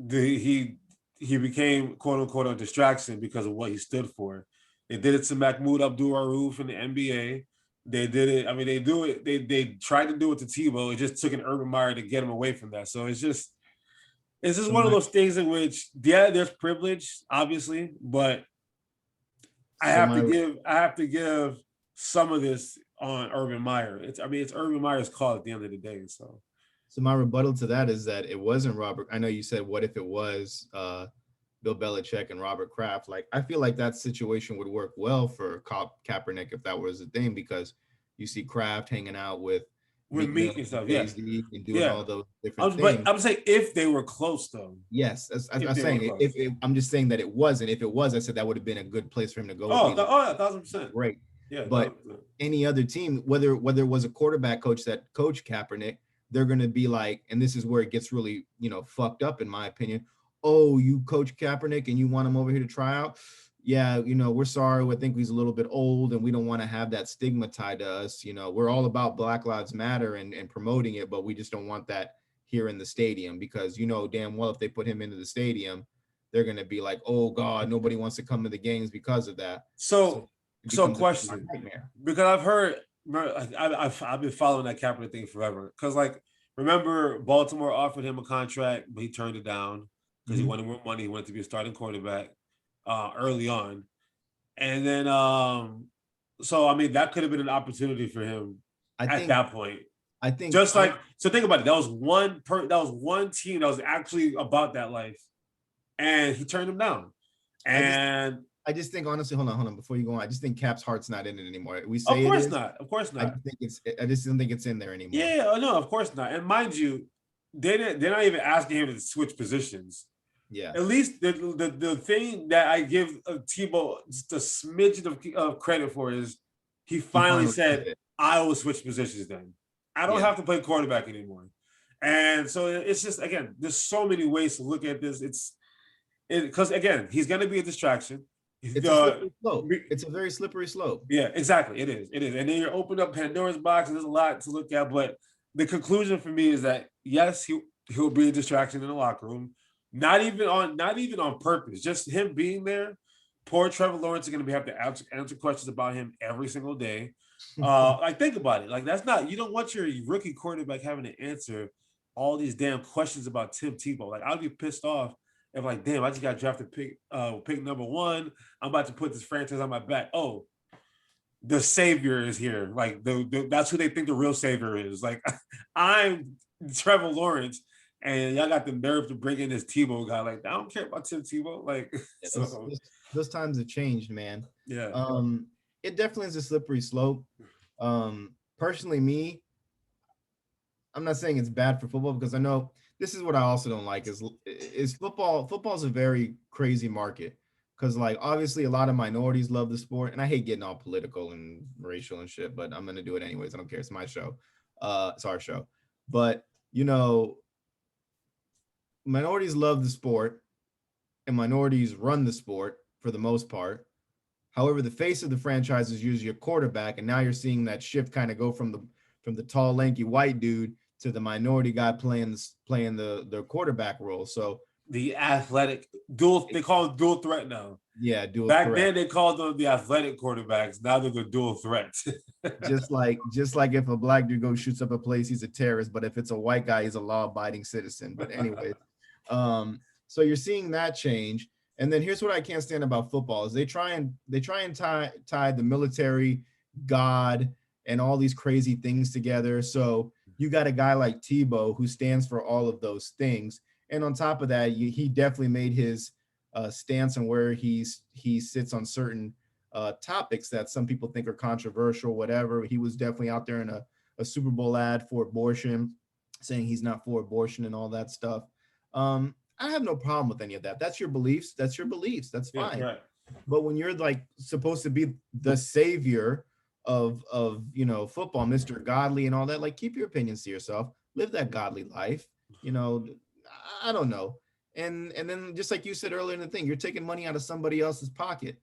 he became quote unquote a distraction because of what he stood for. They did it to Mahmoud Abdul-Rauf in the NBA. They did it. I mean, they do it. They tried to do it to Tebow. It just took an Urban Meyer to get him away from that. So it's just one of those things in which, yeah, there's privilege, obviously, but I have to give some of this on Urban Meyer. It's Urban Meyer's call at the end of the day. So my rebuttal to that is that it wasn't Robert. I know you said, what if it was Bill Belichick and Robert Kraft? Like, I feel like that situation would work well for Kaepernick if that was the thing, because you see Kraft hanging out with Meek and stuff, yes, and doing all those different things. But I'm saying if they were close, though. Yes, I'm saying if I'm just saying that it wasn't. If it was, I said that would have been a good place for him to go. Oh, 1,000%. Great. Yeah, but 1,000%. Any other team, whether it was a quarterback coach that coached Kaepernick, they're going to be like, and this is where it gets really, fucked up, in my opinion. Oh, you coach Kaepernick and you want him over here to try out? Yeah, we're sorry. I think he's a little bit old and we don't want to have that stigma tied to us. We're all about Black Lives Matter and promoting it, but we just don't want that here in the stadium, because damn well if they put him into the stadium, they're going to be like, oh God, nobody wants to come to the games because of that. So question, because I've heard, I've been following that Kaepernick thing forever. Because, like, remember Baltimore offered him a contract, but he turned it down because he wanted more money. He wanted to be a starting quarterback early on. And then So I mean, that could have been an opportunity for him I at think that point. I think Just like, so think about it. That was one team that was actually about that life, and he turned them down. I just And I just think honestly, hold on, before you go on, I just think Cap's heart's not in it anymore. We of say it course is. not. Of course I not. just think I just don't think it's in there anymore. Yeah, no, of course not. And mind you, they're not even asking him to switch positions. Yeah. At least the thing that I give Tebow just a smidgen of credit for is he He finally finally did said, it. I will switch positions then. I don't Yeah. have to play quarterback anymore. And so it's just, again, there's so many ways to look at this. Because, again, he's going to be a distraction. It's a slippery slope. It's a very slippery slope. Yeah, exactly. It is. It is. And then you're opening up Pandora's box, and there's a lot to look at. But the conclusion for me is that yes, he'll be a distraction in the locker room. Not even on purpose. Just him being there. Poor Trevor Lawrence is going to have to answer questions about him every single day. Like, think about it. Like, that's not, you don't want your rookie quarterback having to answer all these damn questions about Tim Tebow. Like, I'd be pissed off if, like, damn, I just got drafted pick number 1. I'm about to put this franchise on my back. Oh, the savior is here. Like, that's who they think the real savior is. Like, I'm Trevor Lawrence, and y'all got the nerve to bring in this Tebow guy. Like, I don't care about Tim Tebow. Like, Yeah, so those times have changed, man. yeah. It definitely is a slippery slope. Personally, I'm not saying it's bad for football, because I know this is what I also don't like is football. Football's a very crazy market, because, like, obviously a lot of minorities love the sport, and I hate getting all political and racial and shit, but I'm gonna do it anyways. I don't care. It's my show. It's our show. But minorities love the sport, and minorities run the sport for the most part. However, the face of the franchise is usually a quarterback, and now you're seeing that shift kind of go from the tall, lanky white dude to the minority guy playing the quarterback role. So The athletic they call them dual threat now. yeah, dual Back threat. then they called them the athletic quarterbacks. Now they're the dual threats. just like if a black dude goes shoots up a place, he's a terrorist. But if it's a white guy, he's a law-abiding citizen. But anyway, so you're seeing that change. And then here's what I can't stand about football is they try and tie the military, God, and all these crazy things together. So you got a guy like Tebow who stands for all of those things. And on top of that, he definitely made his stance on where he sits on certain topics that some people think are controversial, whatever. He was definitely out there in a Super Bowl ad for abortion, saying he's not for abortion and all that stuff. I have no problem with any of that. That's your beliefs. That's fine. Yeah, right. But when you're like supposed to be the savior of football, Mr. Godly and all that, like, keep your opinions to yourself. Live that godly life. I don't know. And then, just like you said earlier in the thing, you're taking money out of somebody else's pocket.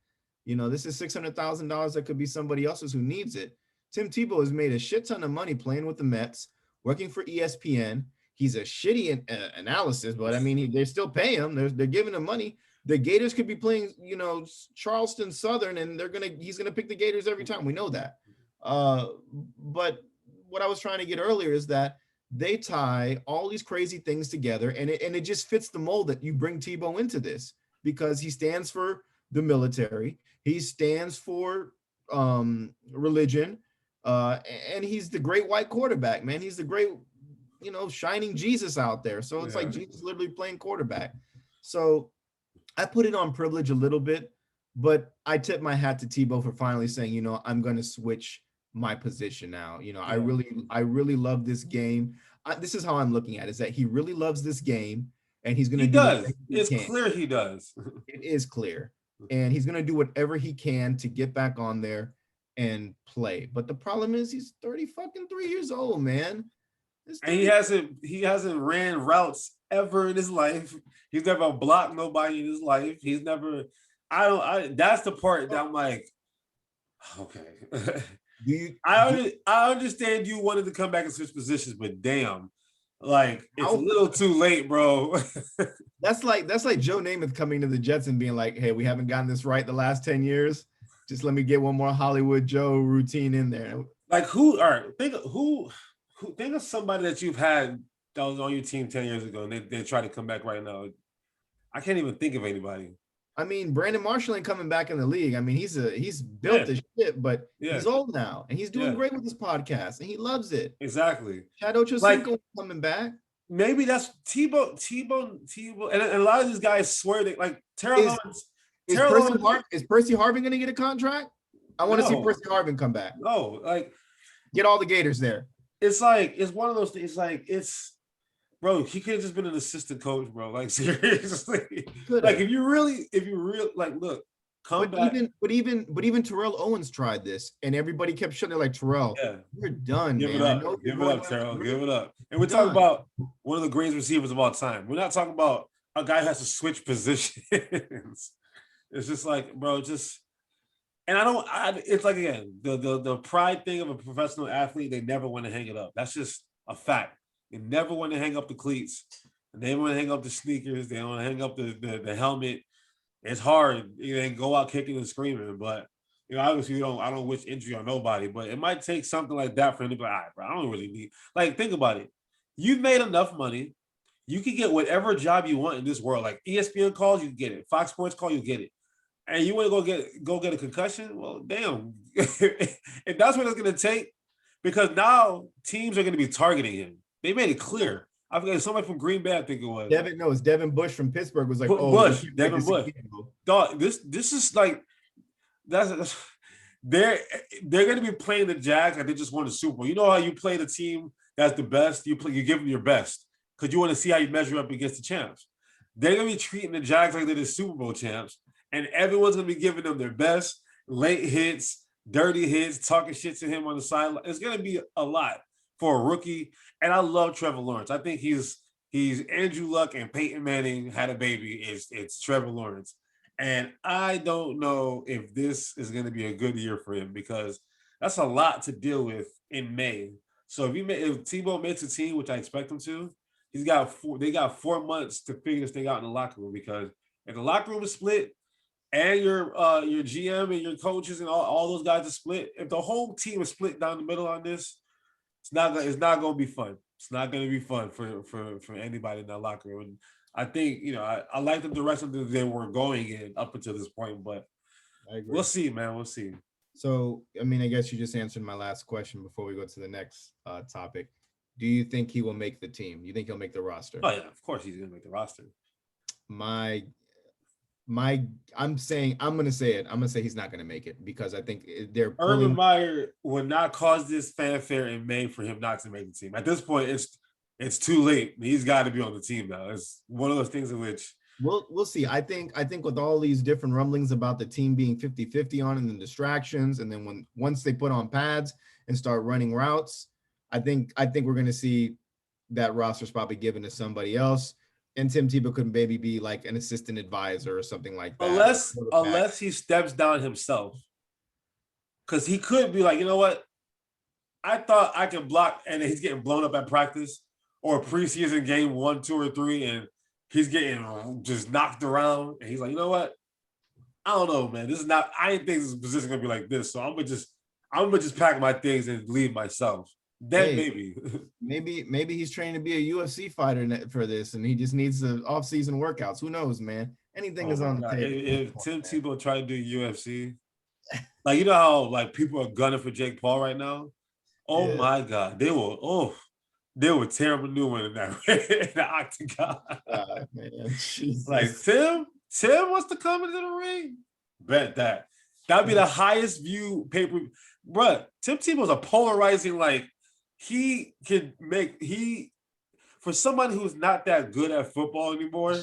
This is $600,000 that could be somebody else's who needs it. Tim Tebow has made a shit ton of money playing with the Mets, working for ESPN. He's a shitty analysis, but I mean, they still pay him. They're giving him money. The Gators could be playing, Charleston Southern, and he's gonna pick the Gators every time. We know that. But what I was trying to get earlier is that they tie all these crazy things together, and it just fits the mold that you bring Tebow into this, because he stands for the military, he stands for religion, and he's the great white quarterback, man. He's the great, shining Jesus out there. So it's like Jesus literally playing quarterback. So I put it on privilege a little bit, but I tip my hat to Tebow for finally saying, I'm going to switch my position now. I really love this game. This is how I'm looking at it, is that he really loves this game, and he's going to do does. It's clear he does. It is clear. And he's going to do whatever he can to get back on there and play. But the problem is he's 3 years old, man. And he hasn't ran routes ever in his life. He's never blocked nobody in his life. He's never, that's the part that I'm like, okay. I understand you wanted to come back and switch positions, but damn, like, it's a little too late, bro. That's like Joe Namath coming to the Jets and being like, hey, we haven't gotten this right the last 10 years. Just let me get one more Hollywood Joe routine in there. Like, think of somebody that you've had that was on your team 10 years ago, and they try to come back right now. I can't even think of anybody. I mean, Brandon Marshall ain't coming back in the league. I mean, he's built Yeah, the shit, but yeah, he's old now and he's doing yeah, great with his podcast and he loves it. exactly. Shadow Like Chosinko coming back. maybe that's Tebow, and a lot of these guys swear they like Terrell Is Owens. is Terrell Percy Owens, Har- is Percy Harvin going to get a contract? I want to see no, Percy Harvin come back. no, like Get all the Gators there. it's like it's one of those things. Like it's bro, he could have just been an assistant coach, bro. Like seriously, like if you really like look, come But back. even Terrell Owens tried this, and everybody kept shutting it like Terrell. Yeah, You're done, give man. it I up, know give you're it going up, to Terrell, great. give it up. And we're talking Done. about one of the greatest receivers of all time. We're not talking about a guy who has to switch positions. It's just like, bro, just and it's like again, the pride thing of a professional athlete, they never want to hang it up. That's just a fact. They never want to hang up the cleats. They want to hang up the sneakers. They want to hang up the helmet. It's hard. You know, go out kicking and screaming, but obviously I don't wish injury on nobody, but it might take something like that for him to be like, all right, bro, I don't really need like think about it. You've made enough money. You can get whatever job you want in this world. Like ESPN calls, you get it. Fox Sports call, you get it. And you want to go get a concussion? Well, damn. If that's what it's gonna take, because now teams are gonna be targeting him. They made it clear. I forget somebody from Green Bay, I think it was. It's Devin Bush from Pittsburgh was like, Devin Bush. Dog, this is like that's they're gonna be playing the Jags like they just won the Super Bowl. You know how you play the team that's the best, you give them your best because you want to see how you measure up against the champs. They're gonna be treating the Jags like they're the Super Bowl champs, and everyone's gonna be giving them their best, late hits, dirty hits, talking shit to him on the sideline. It's gonna be a lot for a rookie. And I love Trevor Lawrence. I think he's Andrew Luck and Peyton Manning had a baby. It's Trevor Lawrence. And I don't know if this is going to be a good year for him because that's a lot to deal with in May. So if Tebow makes a team, which I expect him to, they got 4 months to figure this thing out in the locker room because if the locker room is split and your GM and your coaches and all those guys are split, if the whole team is split down the middle on this, it's not going to be fun. It's not going to be fun for anybody in that locker room. And I think I like the direction that they were going in up until this point, but we'll see, man. We'll see. So, I mean, I guess you just answered my last question before we go to the next topic. Do you think he will make the team? You think he'll make the roster? Oh yeah, of course he's going to make the roster. I'm going to say it. I'm going to say he's not going to make it because I think they're Urban Meyer would not cause this fanfare in May for him not to make the team. At this point, it's too late. He's got to be on the team now. It's one of those things in which we'll see. I think with all these different rumblings about the team being 50-50 on and the distractions, and then once they put on pads and start running routes, I think we're going to see that roster spot be given to somebody else. And Tim Tebow could maybe be like an assistant advisor or something like that. Unless he steps down himself. Because he could be like, you know what? I thought I could block, and he's getting blown up at practice or preseason game 1, 2, or 3, and he's getting just knocked around. And he's like, you know what? I don't know, man. This is not. I didn't think this position gonna be like this. So I'm gonna just pack my things and leave myself. Then maybe he's training to be a UFC fighter for this, and he just needs the off-season workouts. Who knows, man? Anything is on the table. If Tim Tebow tried to do UFC, like how like people are gunning for Jake Paul right now. Oh my God, they will tear him a new one in the octagon. Man, Jesus. Like Tim wants to come into the ring. Bet that'd be the highest view paper, bruh. Tim Tebow's a polarizing for someone who's not that good at football anymore.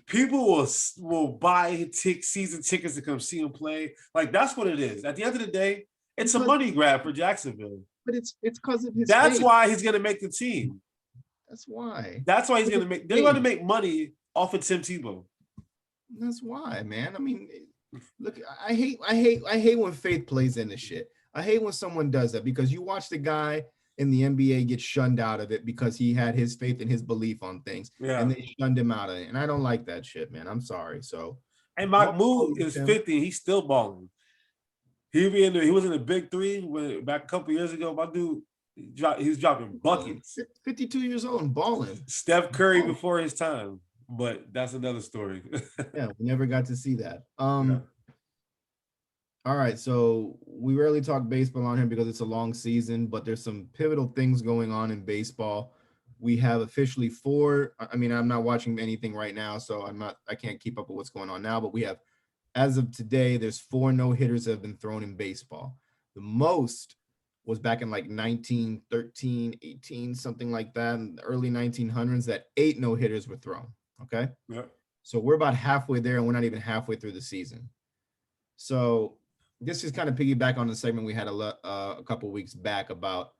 People will buy season tickets to come see him play. Like that's what it is. At the end of the day, it's a money grab for Jacksonville. But it's because of his. That's why he's gonna make the team. That's why. That's why he's gonna make. They're gonna make money off of Tim Tebow. That's why, man. I mean, look, I hate when faith plays into shit. I hate when someone does that because you watch the guy in the NBA get shunned out of it because he had his faith and his belief on things, and they shunned him out of it. And I don't like that shit, man. I'm sorry. So, and Mahmoud is 50. He's still balling. He was in the big three back a couple years ago. My dude, he's dropping buckets. 52 years old and balling. Steph Curry before his time. but that's another story. Yeah, we never got to see that. Yeah. All right, so we rarely talk baseball on here because it's a long season, but there's some pivotal things going on in baseball. We have officially four. I mean, I'm not watching anything right now, so I can't keep up with what's going on now, but we have, as of today, there's four no-hitters that have been thrown in baseball. The most was back in like 1913, 18, something like that, in the early 1900s, that 8 no-hitters were thrown. Okay. Yeah. So we're about halfway there, and we're not even halfway through the season. So this is kind of piggyback on the segment we had a couple weeks back about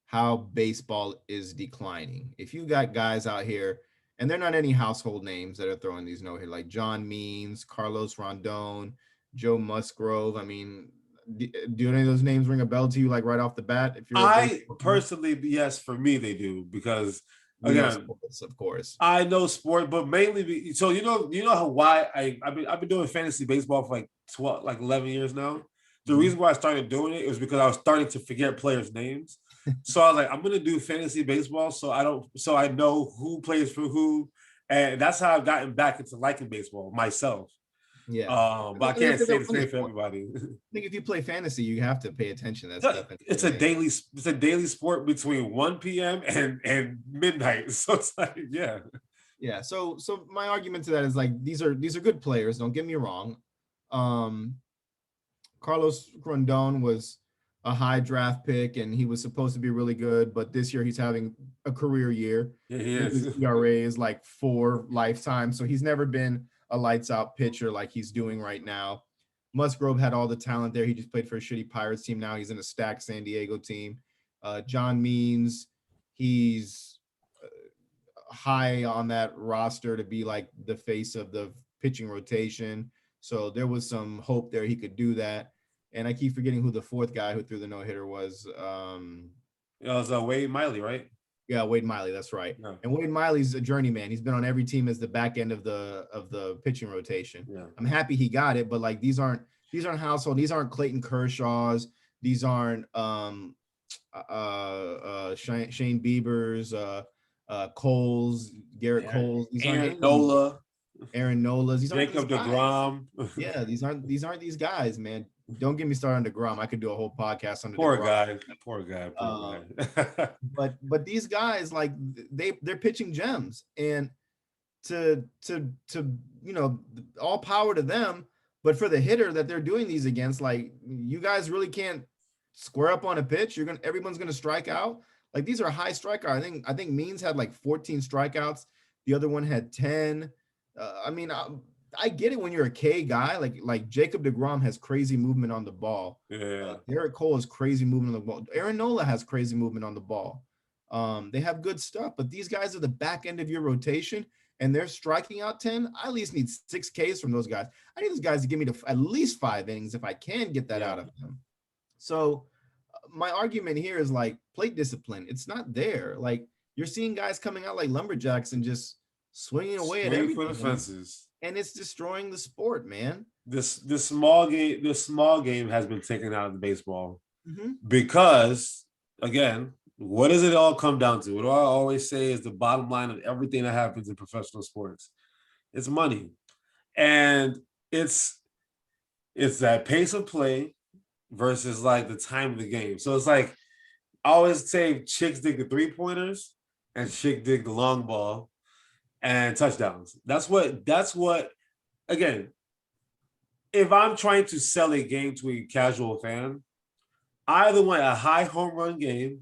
how baseball is declining. If you got guys out here, and they're not any household names that are throwing these no hit, like John Means, Carlos Rondon, Joe Musgrove. I mean, do any of those names ring a bell to you, like right off the bat? If you're a I baseball fan? personally, yes, for me they do because You know again, sports, of course. I know sport, but mainly so you know how why I've been doing fantasy baseball for like 12, like 11 years now. The Mhm. reason why I started doing it was because I was starting to forget players' names. So I was like, I'm gonna do fantasy baseball so I know who plays for who, and that's how I've gotten back into liking baseball myself. Yeah. But I can't It's like say a the fun same for sport. everybody. I think if you play fantasy, you have to pay attention to that stuff It's anyway. a daily sport between 1 p.m. and midnight. So it's like, yeah. Yeah. So my argument to that is like these are good players. Don't get me wrong. Um, Carlos Rondon was a high draft pick, and he was supposed to be really good, but this year he's having a career year. Yeah, he I think is. his ERA is like 4 lifetime, so he's never been a lights out pitcher like he's doing right now. Musgrove had all the talent there. He just played for a shitty Pirates team. Now he's in a stacked San Diego team. John Means, he's high on that roster to be like the face of the pitching rotation. So there was some hope there he could do that. And I keep forgetting who the fourth guy who threw the no hitter was. It was Wade Miley, right? Yeah, Wade Miley. That's right. Yeah, And Wade Miley's a journeyman. He's been on every team as the back end of the pitching rotation. yeah. I'm happy he got it, but like these aren't household. These aren't Clayton Kershaw's. These aren't Shane Bieber's, Cole's, Garrett Cole's. These aren't any Aaron of these Nola, Aaron Nolas. These aren't these Jacob guys. DeGrom. Yeah, these aren't these guys, man. Don't get me started on DeGrom. I could do a whole podcast on Poor DeGrom. guy. Poor guy. Poor guy. But these guys, like they're pitching gems, and to all power to them. But for the hitter that they're doing these against, like you guys really can't square up on a pitch. Everyone's gonna strike out. Like these are high strikeout. I think Means had like 14 strikeouts. The other one had 10. I mean, I get it when you're a K guy. Like Jacob DeGrom has crazy movement on the ball. Yeah. Garrett Cole has crazy movement on the ball. Aaron Nola has crazy movement on the ball. They have good stuff, but these guys are the back end of your rotation, and they're striking out 10. I at least need 6 Ks from those guys. I need those guys to give me at least 5 innings if I can get that out of them. So my argument here is like plate discipline. It's not there. Like you're seeing guys coming out like lumberjacks and just swinging away at everything for the fences. and it's destroying the sport, man. This small game has been taken out of the baseball Mm-hmm. because again, what does it all come down to? What do I always say is the bottom line of everything that happens in professional sports? It's money, and it's that pace of play versus like the time of the game. So it's like I always say chicks dig the 3-pointers and chick dig the long ball and touchdowns. That's what again, if I'm trying to sell a game to a casual fan, I either want a high home run game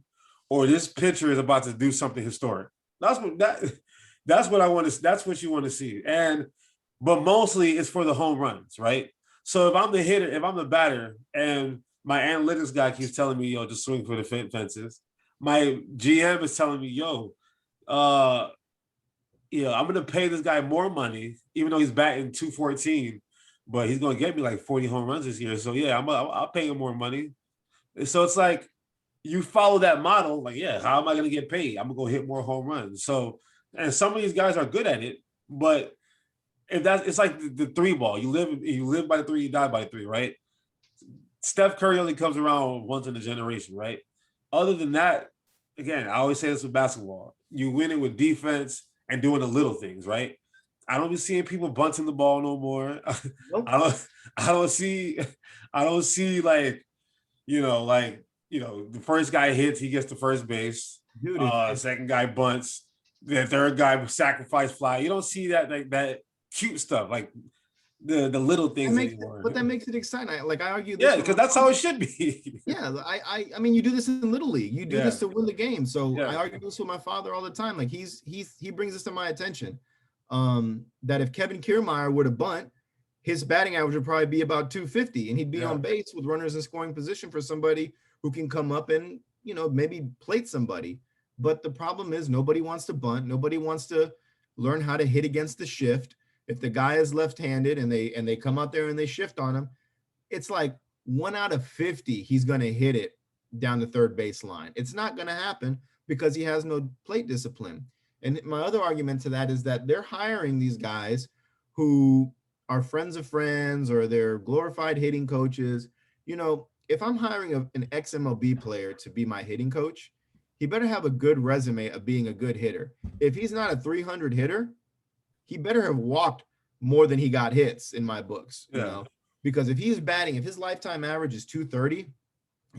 or this pitcher is about to do something historic. That's what I want to that's what you want to see. But mostly it's for the home runs, right? So if I'm the hitter, if I'm the batter, and my analytics guy keeps telling me, yo, just swing for the fences. My GM is telling me, yo, I'm gonna pay this guy more money, even though he's batting 214, but he's gonna get me like 40 home runs this year. So yeah, I'll pay him more money. So it's like you follow that model, like, yeah, how am I gonna get paid? I'm gonna go hit more home runs. So, and some of these guys are good at it, but if it's like the 3 ball. You live by the 3, you die by the 3, right? Steph Curry only comes around once in a generation, right? Other than that, again, I always say this with basketball. You win it with defense and doing the little things, right? I don't be seeing people bunting the ball no more. Nope. I don't I don't see like the first guy hits, he gets the first base. Dude, Second guy bunts. The third guy sacrifice fly. You don't see that like that cute stuff, like the little things anymore. But that makes it exciting. I argue this. Yeah, because that's how it should be. Yeah, I mean, you do this in Little League. You do this to win the game. So Yeah. I argue this with my father all the time. Like he brings this to my attention. That if Kevin Kiermaier were to bunt, his batting average would probably be about 250, and he'd be on base with runners in scoring position for somebody who can come up and maybe plate somebody. But the problem is nobody wants to bunt. Nobody wants to learn how to hit against the shift. If the guy is left-handed and they come out there and they shift on him, it's like 1 out of 50 he's going to hit it down the third baseline. It's not going to happen because he has no plate discipline. And my other argument to that is that they're hiring these guys who are friends of friends or they're glorified hitting coaches. If I'm hiring an ex-MLB player to be my hitting coach, he better have a good resume of being a good hitter. If he's not a 300 hitter, he better have walked more than he got hits in my books, because if he's batting, if his lifetime average is 230,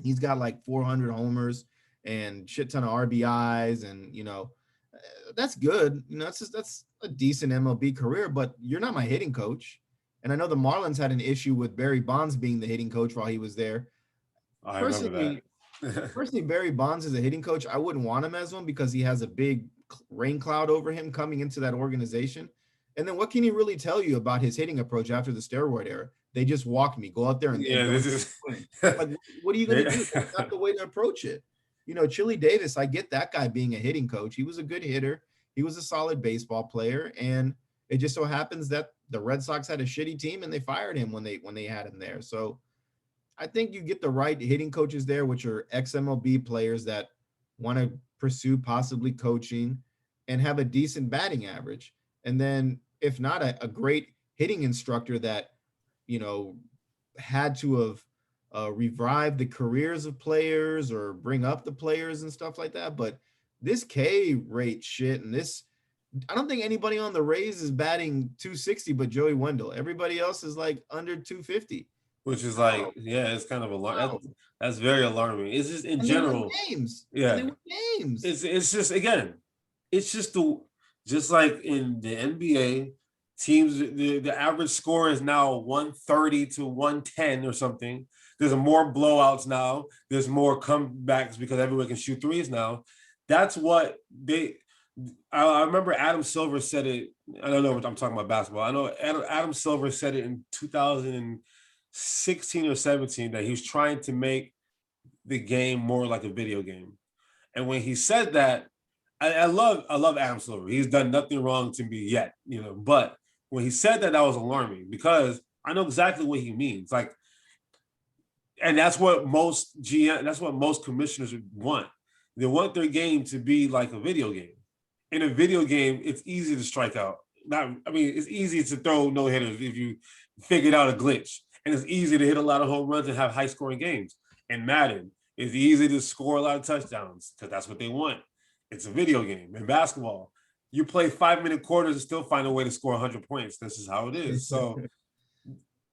he's got like 400 homers and shit ton of RBIs, and that's good. That's a decent MLB career, but you're not my hitting coach. And I know the Marlins had an issue with Barry Bonds being the hitting coach while he was there. I remember that. Personally, Barry Bonds as a hitting coach, I wouldn't want him as one because he has a big rain cloud over him coming into that organization. And then what can he really tell you about his hitting approach after the steroid era? They just walked me. Go out there and this is like, what are you going to do? That's not the way to approach it. Chili Davis, I get that guy being a hitting coach. He was a good hitter. He was a solid baseball player, and it just so happens that the Red Sox had a shitty team and they fired him when they had him there. So I think you get the right hitting coaches there, which are ex-MLB players that want to pursue possibly coaching and have a decent batting average. And then if not a great hitting instructor that, had to have revived the careers of players or bring up the players and stuff like that. But this K rate shit and I don't think anybody on the Rays is batting 260 but Joey Wendell. Everybody else is like under 250. Which is like, it's kind of alarming. That's very alarming. It's just in general. Games. Yeah. They win games. It's just, again, it's just just like in the NBA, teams, the average score is now 130 to 110 or something. There's more blowouts now. There's more comebacks because everyone can shoot threes now. That's what I remember Adam Silver said it. I don't know what I'm talking about basketball. I know Adam Silver said it in 2016 or 17 that he was trying to make the game more like a video game. And when he said that, I love Adam Silver. He's done nothing wrong to me yet, but when he said that was alarming because I know exactly what he means. Like, and that's what most commissioners want. They want their game to be like a video game. In a video game, it's easy to strike out. It's easy to throw no hitters if you figured out a glitch. And it's easy to hit a lot of home runs and have high scoring games. In Madden, it's easy to score a lot of touchdowns because that's what they want. It's a video game. In basketball, you play 5-minute quarters and still find a way to score 100 points. This is how it is. So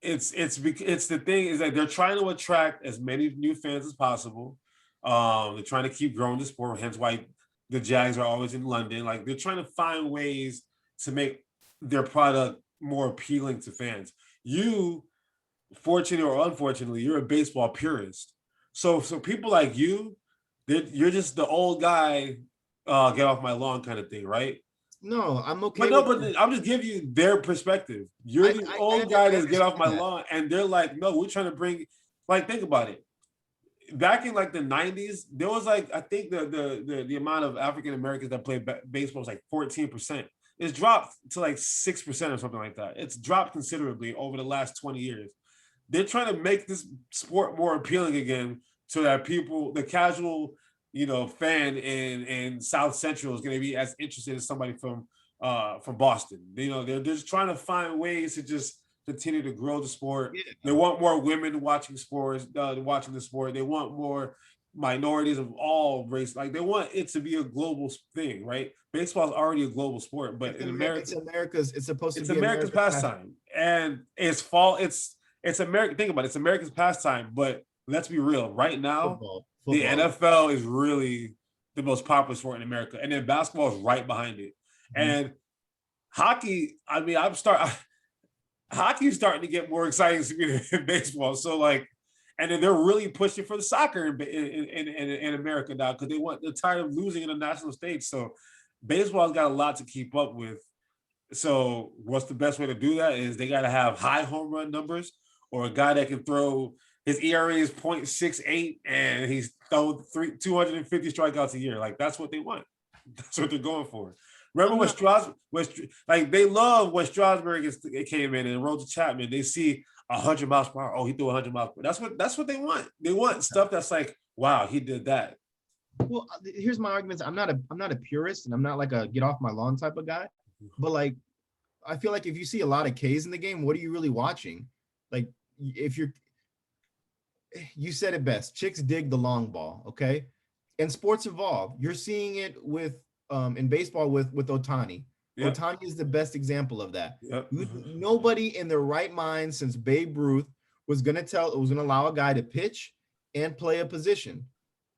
it's the thing is that they're trying to attract as many new fans as possible. They're trying to keep growing the sport, hence why the Jags are always in London. Like, they're trying to find ways to make their product more appealing to fans. You, fortunately or unfortunately, you're a baseball purist. So people like you're just the old guy, get off my lawn kind of thing, right? No, I'm okay. But I'm just giving you their perspective. You're the old guy that's get off my lawn, and they're like, no, we're trying to bring, like, think about it. Back in like the 90s, there was like, I think the amount of African Americans that played baseball was like 14%. It's dropped to like 6% or something like that. It's dropped considerably over the last 20 years. They're trying to make this sport more appealing again so that people, the casual, fan in South Central is going to be as interested as somebody from Boston. They're just trying to find ways to just continue to grow the sport. Yeah. They want more women watching the sport. They want more, minorities of all race. Like they want it to be a global thing, right? Baseball is already a global sport, but in America, it's supposed to it's be America's pastime, and it's American. Think about it, it's America's pastime. But let's be real, right now, the NFL is really the most popular sport in America, and then basketball is right behind it. And hockey, I mean, hockey's starting to get more exciting than baseball. So like, and then they're really pushing for the soccer in America now because they're tired of losing in the national stage. So baseball's got a lot to keep up with. So what's the best way to do that is they got to have high home run numbers or a guy that can throw. His ERA is 0.68 and he's thrown 250 strikeouts a year. Like that's what they want. That's what they're going for. Remember when Strasburg, like they love when Strasburg came in and rolled to Chapman. They see 100 miles per hour. Oh, he threw 100 miles per hour. That's what they want. They want stuff that's like, wow, he did that. Well, here's my arguments. I'm not a purist, and I'm not like a get off my lawn type of guy. But like, I feel like if you see a lot of Ks in the game, what are you really watching? Like, if you said it best. Chicks dig the long ball, okay? And sports evolve. You're seeing it with in baseball with Ohtani. Yep. Ohtani is the best example of that. Yep. Nobody in their right mind since Babe Ruth was going to allow a guy to pitch and play a position,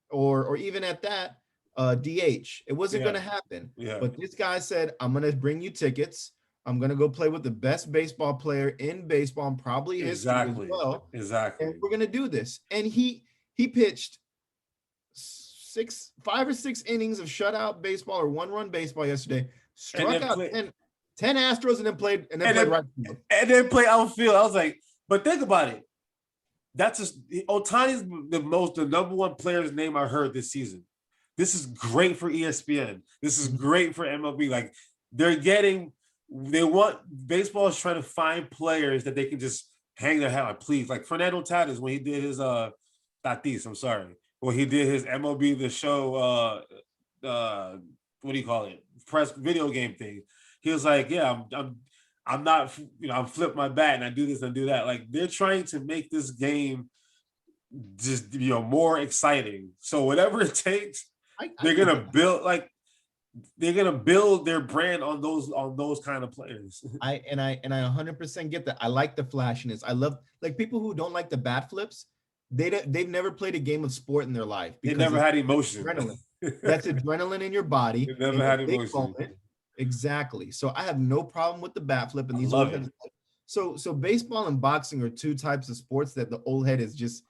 or even at that DH. It wasn't going to happen. Yeah. But this guy said, "I'm going to bring you tickets. I'm going to go play with the best baseball player in baseball and probably history as well. Exactly. And we're going to do this." And he pitched 5 or 6 innings of shutout baseball or one-run baseball yesterday. Struck out 10 Astros and then played right field. And then play outfield. I was like, but think about it. That's just Ohtani's the number one player's name I heard this season. This is great for ESPN. This is great for MLB. Like baseball is trying to find players that they can just hang their hat on. Please, like Fernando Tatis when he did his Tatis, I'm sorry. When he did his MLB The Show, what do you call it? Press video game thing. He was like, yeah, I'm not, I'm flip my bat and I do this and do that. Like they're trying to make this game just, more exciting. So whatever it takes, they're going to build their brand on those kind of players. I 100% get that. I like the flashiness. I love like people who don't like the bat flips. They've never played a game of sport in their life. They never had emotion. Adrenaline. That's adrenaline in your body. They never had emotion. Moment. Exactly. So I have no problem with the bat flip. And these old heads. So baseball and boxing are two types of sports that the old head is just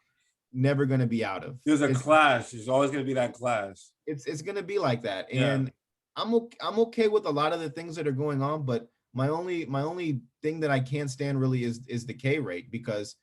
never going to be out of. There's a clash. There's always going to be that clash. It's going to be like that. And I'm okay with a lot of the things that are going on, but my only thing that I can't stand really is the K rate, because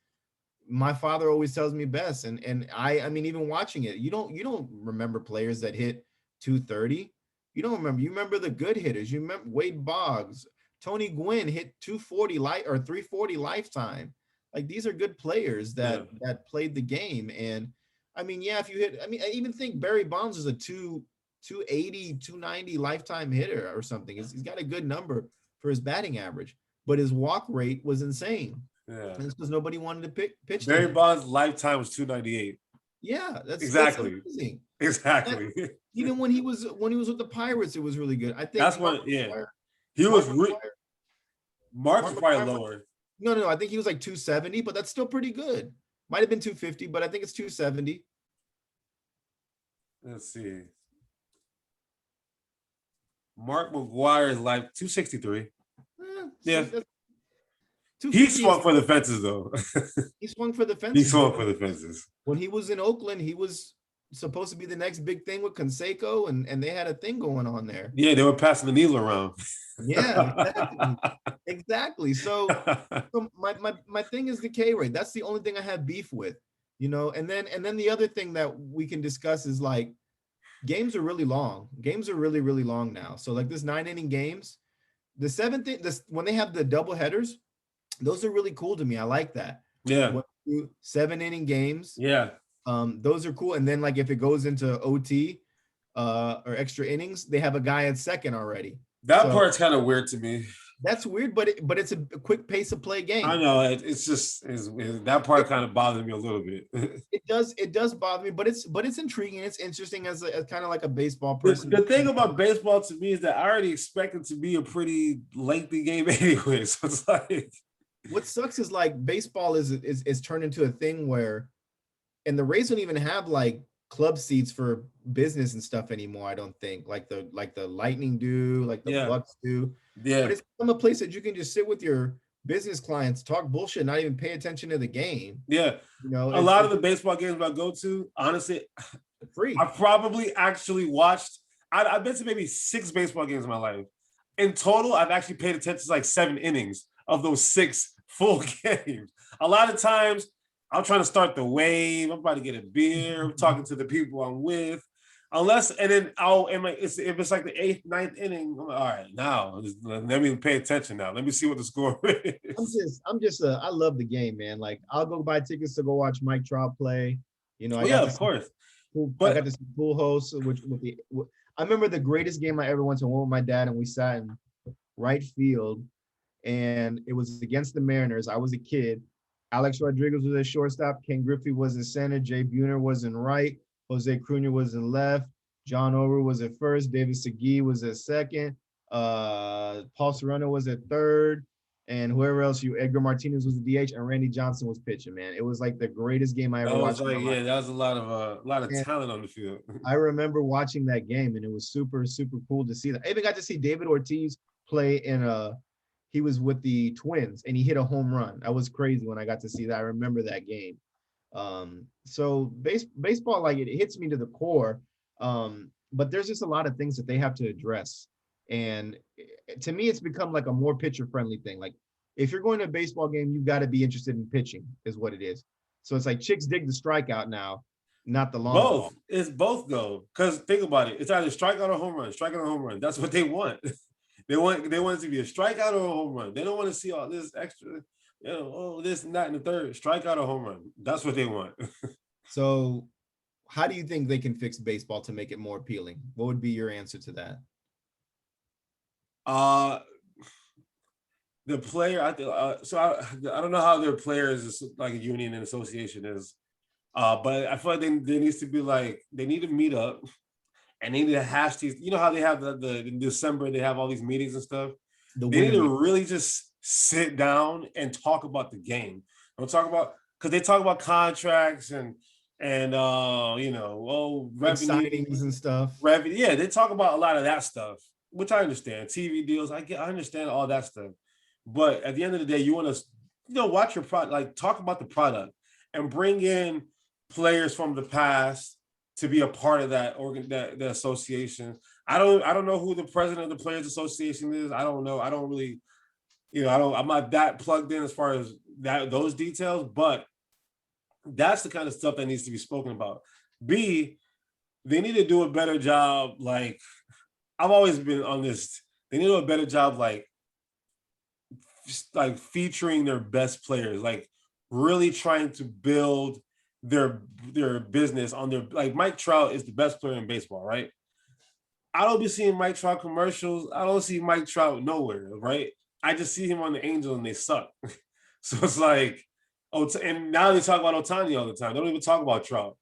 my father always tells me best. And I mean, even watching it, you don't remember players that hit 230. You remember the good hitters. You remember Wade Boggs, Tony Gwynn hit 240 or 340 lifetime. Like these are good players that played the game. And I mean, if you hit, I mean, I even think Barry Bonds is a 280, 290 lifetime hitter or something. He's got a good number for his batting average, but his walk rate was insane. Yeah, and it's because nobody wanted to pitch. Barry Bonds' lifetime was 298. Yeah, that's exactly. That's amazing. Exactly. And even when he was with the Pirates, it was really good. I think that's when he was. Mark was probably lower. No, I think he was like 270, but that's still pretty good. Might have been 250, but I think it's 270. Let's see. Mark McGwire's life 263. Yeah. He swung for the fences, though. He swung for the fences. He swung for the fences. When he was in Oakland, he was supposed to be the next big thing with Canseco, and they had a thing going on there. Yeah, they were passing the needle around. Yeah, exactly. So my thing is the K rate. That's the only thing I have beef with, And then the other thing that we can discuss is like games are really long. Games are really, really long now. So like this 9-inning games, the 7th, when they have the double headers, those are really cool to me. I like that. Yeah. 7-inning games. Yeah. Those are cool. And then like if it goes into OT or extra innings, they have a guy at second already. That part's kind of weird to me. That's weird, but it's a quick pace of play I game. know it's just that part kind of bothers me a little bit. It does bother me, but it's intriguing. It's interesting as kind of like a baseball The, person. the thing about baseball to me is that I already expect it to be a pretty lengthy game anyway. So it's like, What sucks is like baseball is turned into a thing where, and the Rays don't even have like club seats for business and stuff anymore. I don't think like the Lightning do, like the yeah, Bucks do, but yeah, it's become a place that you can just sit with your business clients, talk bullshit, not even pay attention to the game. yeah. You know, A it's lot of it's the baseball games I go to, honestly, free. I've probably actually watched. I've been to maybe 6 baseball games in my life. In total, I've actually paid attention to like 7 innings of those 6 full games. A lot of times, I'm trying to start the wave. I'm about to get a beer. I'm talking to the people I'm with. Unless, and then if it's like the 8th, 9th inning, I'm like, all right, now let me pay attention now. Let me see what the score is. I love the game, man. Like I'll go buy tickets to go watch Mike Trout play. You know, Oh yeah, of course. I got But to see Pool Host, I remember the greatest game I ever went to, one with my dad, and we sat in right field, and it was against the Mariners. I was a kid. Alex Rodriguez was at shortstop. Ken Griffey was in center. Jay Buhner was in right. Jose Cunha was in left. John Over was at first. David Segui was at second. Paul Serrano was at third. And whoever else Edgar Martinez was the DH, and Randy Johnson was pitching, man. It was like the greatest game I that ever was watched in like, my life. yeah, that was a lot of And talent on the field. I remember watching that game, and it was super, super cool to see that. I even got to see David Ortiz play he was with the Twins, and he hit a home run. That was crazy when I got to see that. I remember that game. So baseball, like it hits me to the core. But there's just a lot of things that they have to address. And to me, it's become like a more pitcher friendly thing. Like if you're going to a baseball game, you've got to be interested in pitching, is what it is. So it's like chicks dig the strikeout now, not the long ball. Both. It's both though. Because think about it. It's either strikeout or home run. Strikeout or home run. That's what they want. they want it to be a strikeout or a home run. They don't want to see all this extra, this and that in the third. Strikeout or home run. That's what they want. So how do you think they can fix baseball to make it more appealing? What would be your answer to that? uh the player, I think I don't know how their players is like a union and association is. But I feel like they needs to be like they need to meet up and they need to hash these. You know how they have the in December they have all these meetings and stuff. The They need winner to really just sit down and talk about the game. Don't talk about because they talk about contracts and revenue, signings and stuff. revenue. Yeah, they talk about a lot of that stuff, which I understand. TV deals, I understand all that stuff. But at the end of the day, you want to watch your product, like talk about the product and bring in players from the past to be a part of that the association. I don't know who the president of the Players Association is. I don't know. I don't really, I'm not that plugged in as far as those details, but that's the kind of stuff that needs to be spoken about. B, they need to do a better job. Like I've always been on this. They need to do a better job, like featuring their best players, like really trying to build their business on their like Mike Trout is the best player in baseball, right? I don't be seeing Mike Trout commercials. I don't see Mike Trout nowhere, right? I just see him on the Angels and they suck. So it's like, and now they talk about Ohtani all the time. They don't even talk about Trout.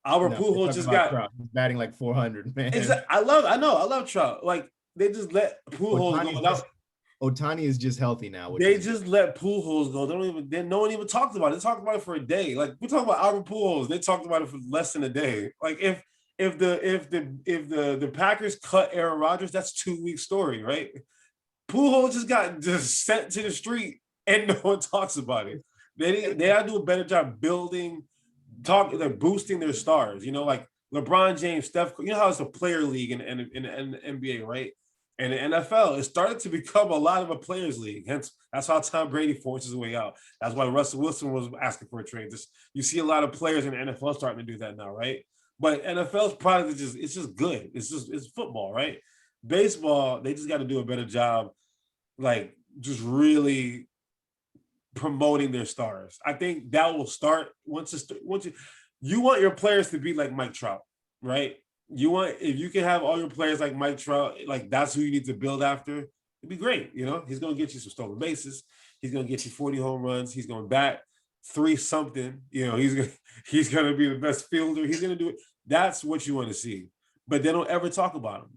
Albert No, Pujols just got Trout. He's batting like 400, man. I love Trout. Like they just let Pujols go. Ohtani is just healthy now. They just let Pujols go. No one even talked about it. They talked about it for a day. Like we talked about Albert Pujols. They talked about it for less than a day. Like if the Packers cut Aaron Rodgers, that's 2 week story, right? Pujols just got sent to the street and no one talks about it. They gotta do a better job boosting their stars. Like LeBron James, Steph. You know how it's a player league in the NBA, right? And the NFL, it started to become a lot of a players' league. Hence, that's how Tom Brady forces his way out. That's why Russell Wilson was asking for a trade. You see a lot of players in the NFL starting to do that now, right? But NFL's product is just good. It's football, right? Baseball, they just got to do a better job, like just really promoting their stars. I think that will start once you want your players to be like Mike Trout, right? If you can have all your players like Mike Trout, like that's who you need to build after. It'd be great. He's going to get you some stolen bases. He's going to get you 40 home runs. He's going to bat 3 something. He's going to be the best fielder. He's going to do it. That's what you want to see. But they don't ever talk about him.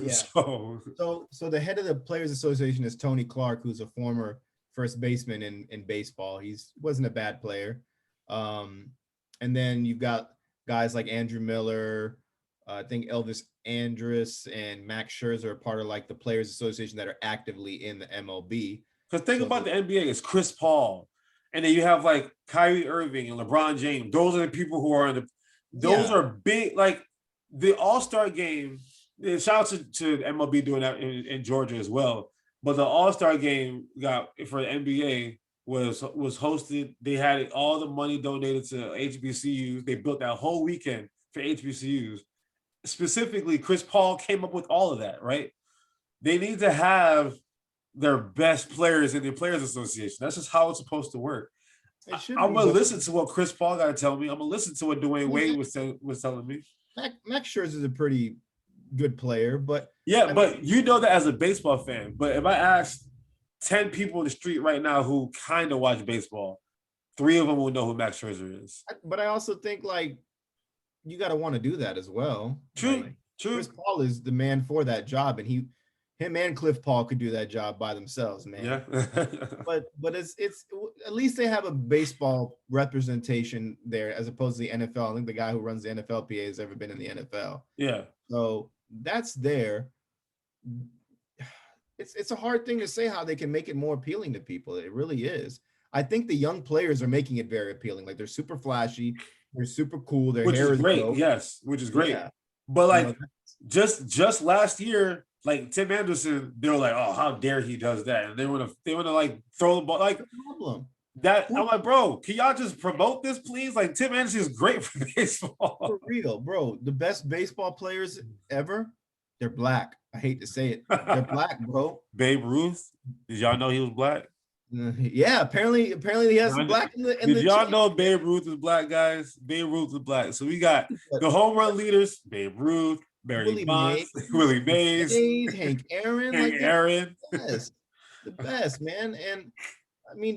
Yeah. So the head of the Players Association is Tony Clark, who's a former first baseman in baseball. He wasn't a bad player. And then you've got guys like Andrew Miller, I think Elvis Andrus and Max Scherzer are part of like the Players Association that are actively in the MLB. Because think about the NBA, it's Chris Paul, and then you have like Kyrie Irving and LeBron James. Those are the people who are those are big, like the All-Star game. Shout out to MLB doing that in Georgia as well. But the All-Star game for the NBA was hosted. They had all the money donated to HBCUs. They built that whole weekend for HBCUs. Specifically, Chris Paul came up with all of that, right? They need to have their best players in the Players Association. That's just how it's supposed to work. I'm going to listen to what Chris Paul got to tell me. I'm going to listen to what Dwayne Wade was telling me. Max Scherzer is a pretty good player, but... Yeah, but you know that as a baseball fan. But if I asked 10 people in the street right now who kind of watch baseball, 3 of them will know who Max Scherzer is. But I also think, like, you got to want to do that as well. True, like, true. Chris Paul is the man for that job, and him and Cliff Paul could do that job by themselves, man. Yeah. but it's at least they have a baseball representation there as opposed to the NFL. I think the guy who runs the NFLPA has ever been in the NFL. Yeah. So that's there. It's a hard thing to say how they can make it more appealing to people. It really is. I think the young players are making it very appealing. Like, they're super flashy. They're super cool. Their hair is great. dope. Yes, which is great. Yeah. But like just last year, like Tim Anderson, they were like, "Oh, how dare he does that?" And they want to like throw the ball like that. I'm like, bro, can y'all just promote this, please? Like, Tim Anderson is great for baseball. For real, bro. The best baseball players ever, they're black. I hate to say it. They're black, bro. Babe Ruth. Did y'all know he was black? Yeah, apparently he has some black in the Did y'all know Babe Ruth is black, guys? Babe Ruth is black. So we got the home run leaders: Babe Ruth, Barry Bonds, Willie Mays, Hank Aaron, the best, man. And I mean,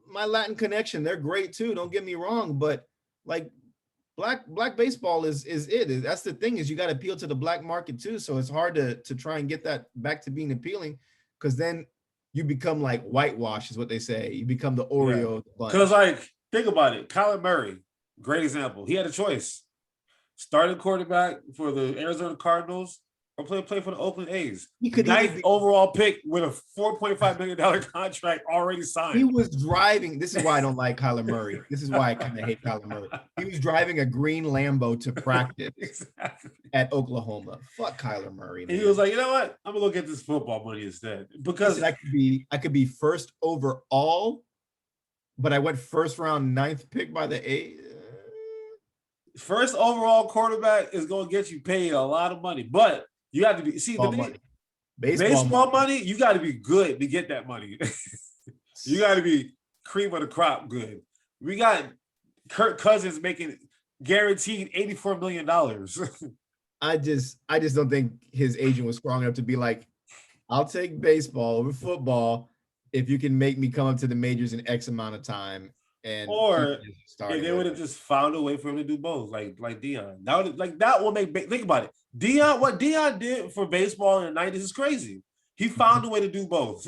my Latin connection, they're great too. Don't get me wrong, but like black baseball is it. That's the thing, is you got to appeal to the black market too. So it's hard to try and get that back to being appealing, because then you become like whitewash, is what they say. You become the Oreo. Because like, think about it. Kyler Murray, great example. He had a choice: starting quarterback for the Arizona Cardinals or play for the Oakland A's. He could 9th overall pick with a $4.5 million contract already signed. He was driving. This is why I don't like Kyler Murray. This is why I kind of hate Kyler Murray. He was driving a green Lambo to practice at Oklahoma. Fuck Kyler Murray, man. He was like, you know what? I'm gonna go get this football money instead, because I could be first overall, but I went first round 9th pick by the A's. First overall quarterback is gonna get you paid a lot of money, but you have to be baseball money. You got to be good to get that money. You got to be cream of the crop good. We got Kirk Cousins making guaranteed $84 million. I just don't think his agent was strong enough to be like, I'll take baseball over football if you can make me come up to the majors in X amount of time. Or if they would have just found a way for him to do both, like Deion. That will make. Think about it. What Deion did for baseball in the 90s is crazy. He found a way to do both.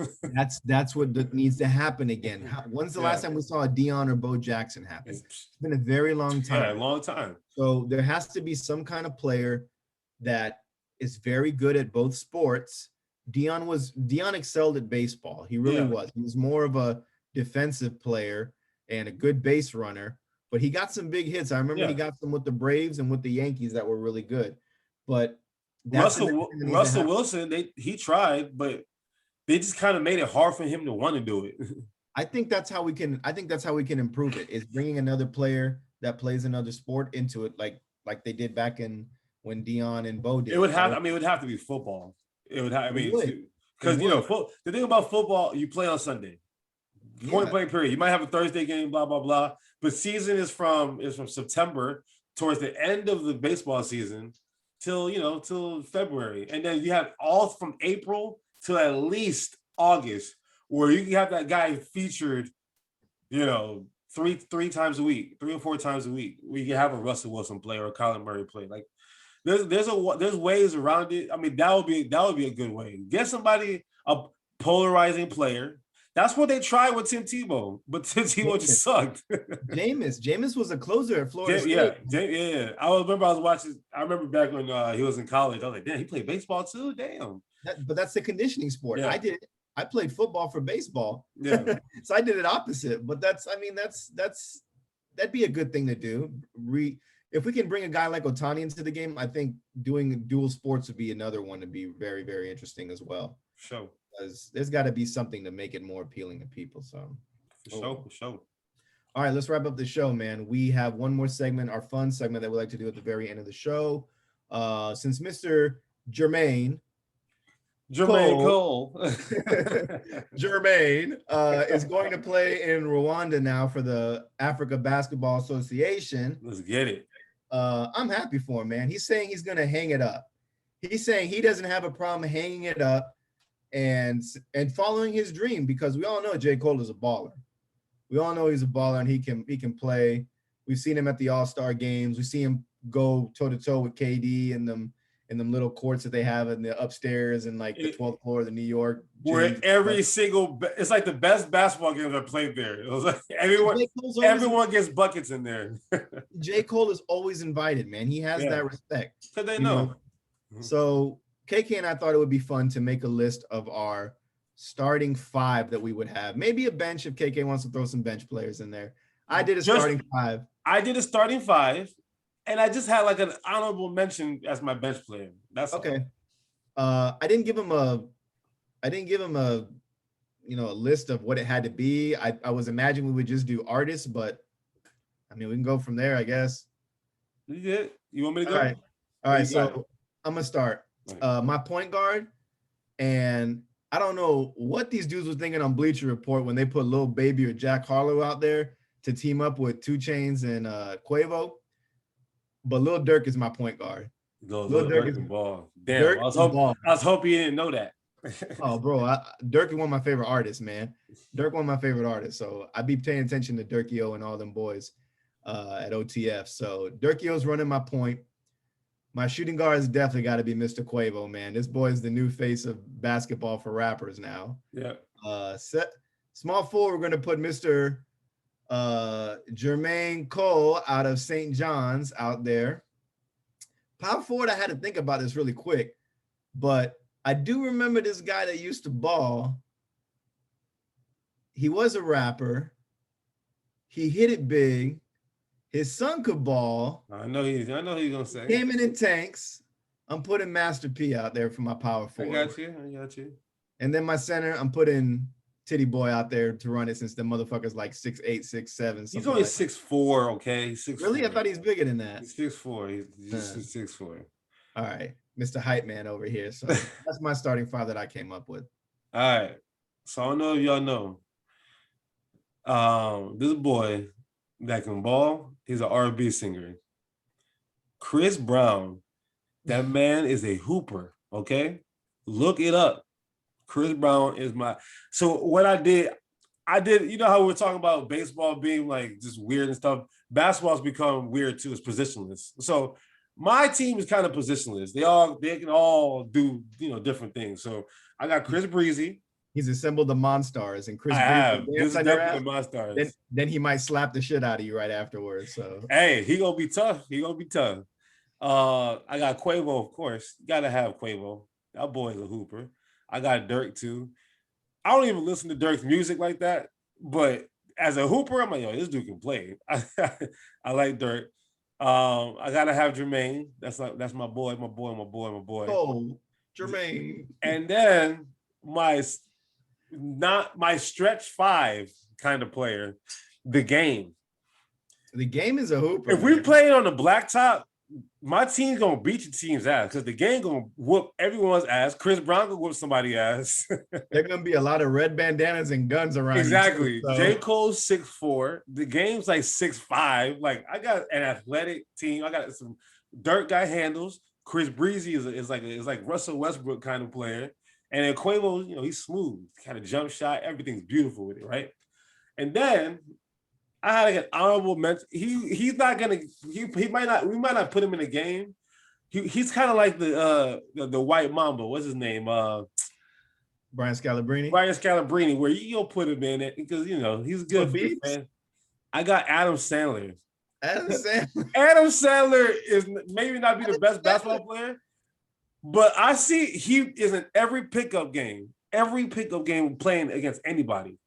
That's what needs to happen again. When's the last time we saw a Deion or Bo Jackson happen? It's been a very long time. Yeah, a long time. So there has to be some kind of player that is very good at both sports. Deion excelled at baseball. He really was. He was more of a defensive player and a good base runner, but he got some big hits. I remember he got some with the Braves and with the Yankees that were really good. But Russell Wilson, he tried, but they just kind of made it hard for him to want to do it. I think that's how we can improve it, is bringing another player that plays another sport into it, like they did back in when Deion and Bo did. It would have to be football. It would have, because the thing about football, you play on Sunday. Point blank period. You might have a Thursday game, blah blah blah. But season is from September towards the end of the baseball season till February, and then you have all from April till at least August, where you can have that guy featured, three times a week, 3 or 4 times a week. We can have a Russell Wilson play or a Colin Murray play. Like there's ways around it. I mean, that would be a good way. Get somebody a polarizing player. That's what they tried with Tim Tebow, but Tim Tebow just sucked. Jameis was a closer at Florida State. Yeah. I was watching. I remember back when he was in college. I was like, damn, he played baseball too. Damn. But that's the conditioning sport. Yeah. I played football for baseball. Yeah. So I did it opposite. But that'd be a good thing to do. If we can bring a guy like Ohtani into the game, I think doing dual sports would be another one to be very, very interesting as well. Sure. Because there's got to be something to make it more appealing to people. So for sure. All right, let's wrap up the show, man. We have one more segment, our fun segment that we like to do at the very end of the show. Since Mr. Jermaine Cole Jermaine is going to play in Rwanda now for the Africa Basketball Association. Let's get it. I'm happy for him, man. He's saying he's going to hang it up. He's saying he doesn't have a problem hanging it up and following his dream, because we all know J. Cole is a baller. We all know he's a baller and he can play. We've seen him at the All-Star games. We see him go toe-to-toe with KD in them little courts that they have in the upstairs and like the 12th floor of the New York. Where it's like the best basketball games I played there. It was like everyone gets buckets in there. J. Cole is always invited, man. He has that respect. Because they know. So KK and I thought it would be fun to make a list of our starting 5 that we would have. Maybe a bench if KK wants to throw some bench players in there. I did a starting 5. I did a starting 5. And I just had like an honorable mention as my bench player. That's okay. I didn't give him a list of what it had to be. I was imagining we would just do artists, but I mean we can go from there, I guess. You did. You want me to go? All right. So I'm gonna start. My point guard, and I don't know what these dudes were thinking on Bleacher Report when they put Lil Baby or Jack Harlow out there to team up with 2 Chainz and Quavo. But Lil Durk is my point guard. Lil Durk is ball. Damn, I was hoping you didn't know that. Oh, bro, Durk is one of my favorite artists, man. Durk one of my favorite artists. So I'd be paying attention to Durkio and all them boys at OTF. So Durkio's running my point. My shooting guard has definitely got to be Mr. Quavo, man. This boy is the new face of basketball for rappers now. Yeah. Small forward, we're going to put Mr. Jermaine Cole out of St. John's out there. Power forward, I had to think about this really quick, but I do remember this guy that used to ball. He was a rapper. He hit it big. His son could ball. I know he's gonna say. Came in tanks. I'm putting Master P out there for my power forward. I got you. And then my center, I'm putting Titty Boy out there to run it, since the motherfucker's like 6'8", 6'7". He's only 6'4", okay? 6'4". Really? I thought he's bigger than that. He's 6'4". He's just 6'4". All right. Mr. Hype Man over here. So that's my starting 5 that I came up with. All right. So I don't know if y'all know. This boy that can ball, he's an R&B singer. Chris Brown. That man is a hooper, okay? Look it up. Chris Brown is so what I did, you know how we were talking about baseball being like just weird and stuff? Basketball's become weird too. It's positionless. So my team is kind of positionless. They can all do, different things. So I got Chris Breezy. He's assembled the Monstars, and Chris Breezy. This is definitely the Monstars. Then he might slap the shit out of you right afterwards. So hey, he gonna be tough. I got Quavo, of course. You gotta have Quavo. That boy's a hooper. I got Dirk too. I don't even listen to Dirk's music like that, but as a hooper, I'm like, yo, this dude can play. I like Dirk. I gotta have Jermaine. That's my boy. Oh, Jermaine. And then my stretch 5 kind of player, the game. The game is a hooper. If we play it on the blacktop, my team's gonna beat your team's ass, because the game gonna whoop everyone's ass. Chris Brown gonna whoop somebody's ass. There's gonna be a lot of red bandanas and guns around. Exactly. Too, so. J. Cole's 6'4". The game's like 6'5". Like, I got an athletic team. I got some dirt guy handles. Chris Breezy is like Russell Westbrook kind of player. And then Quavo, he's smooth, kind of jump shot, everything's beautiful with it, right? And then I had like an honorable mention. He's not gonna. He might not. We might not put him in a game. He's kind of like the white mamba. What's his name? Brian Scalabrine. Brian Scalabrine, where you gonna put him in it because he's good for the fan. I got Adam Sandler. Adam Sandler is maybe not be the best basketball player, but I see he is in every pickup game playing against anybody.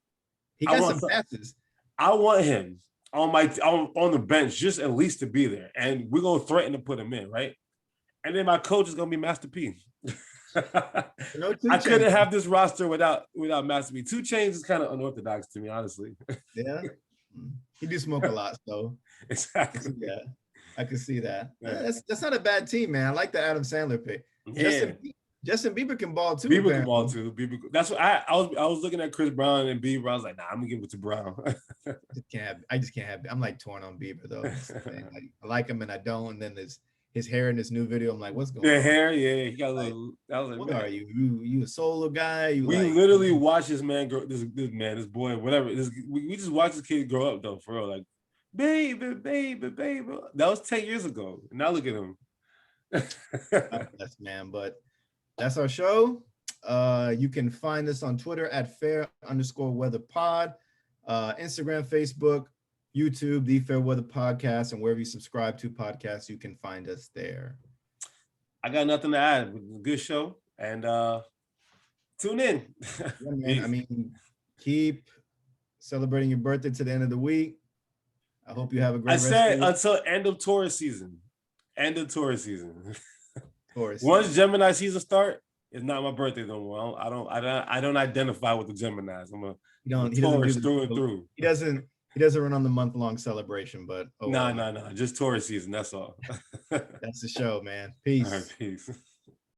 He got some passes. I want him on the bench just at least to be there, and we're gonna threaten to put him in, right? And then my coach is gonna be Master P. I couldn't have this roster without Master P. 2 Chainz is kind of unorthodox to me, honestly. Yeah, he do smoke a lot, so exactly. Yeah, I can see that. Yeah. That's not a bad team, man. I like the Adam Sandler pick. Yeah. Justin Bieber can ball too. Bieber can ball too. That's what I was looking at Chris Brown and Bieber. I was like, nah, I'm gonna give it to Brown. I just can't have. I'm like torn on Bieber though. Like, I like him and I don't. And then there's his hair in this new video. I'm like, what's going on? Hair, yeah. He got a little. I was like, what are you? You a solo guy? We literally watched this man grow. This boy, whatever. We just watched this kid grow up though, for real. Like, baby. That was 10 years ago. And now look at him. That's man, but. That's our show. You can find us on Twitter at fair_weather_pod, Instagram, Facebook, YouTube, The Fair Weather Podcast, and wherever you subscribe to podcasts, you can find us there. I got nothing to add. Good show. And tune in. Yeah, man. I mean, keep celebrating your birthday to the end of the week. I hope you have a great rest of the week. Until end of Taurus season. Once Gemini season start, it's not my birthday no more. I don't identify with the Geminis. I'm a Taurus through and through. He doesn't run on the month-long celebration, but no, just Taurus season. That's all. That's the show, man. Peace. All right, peace.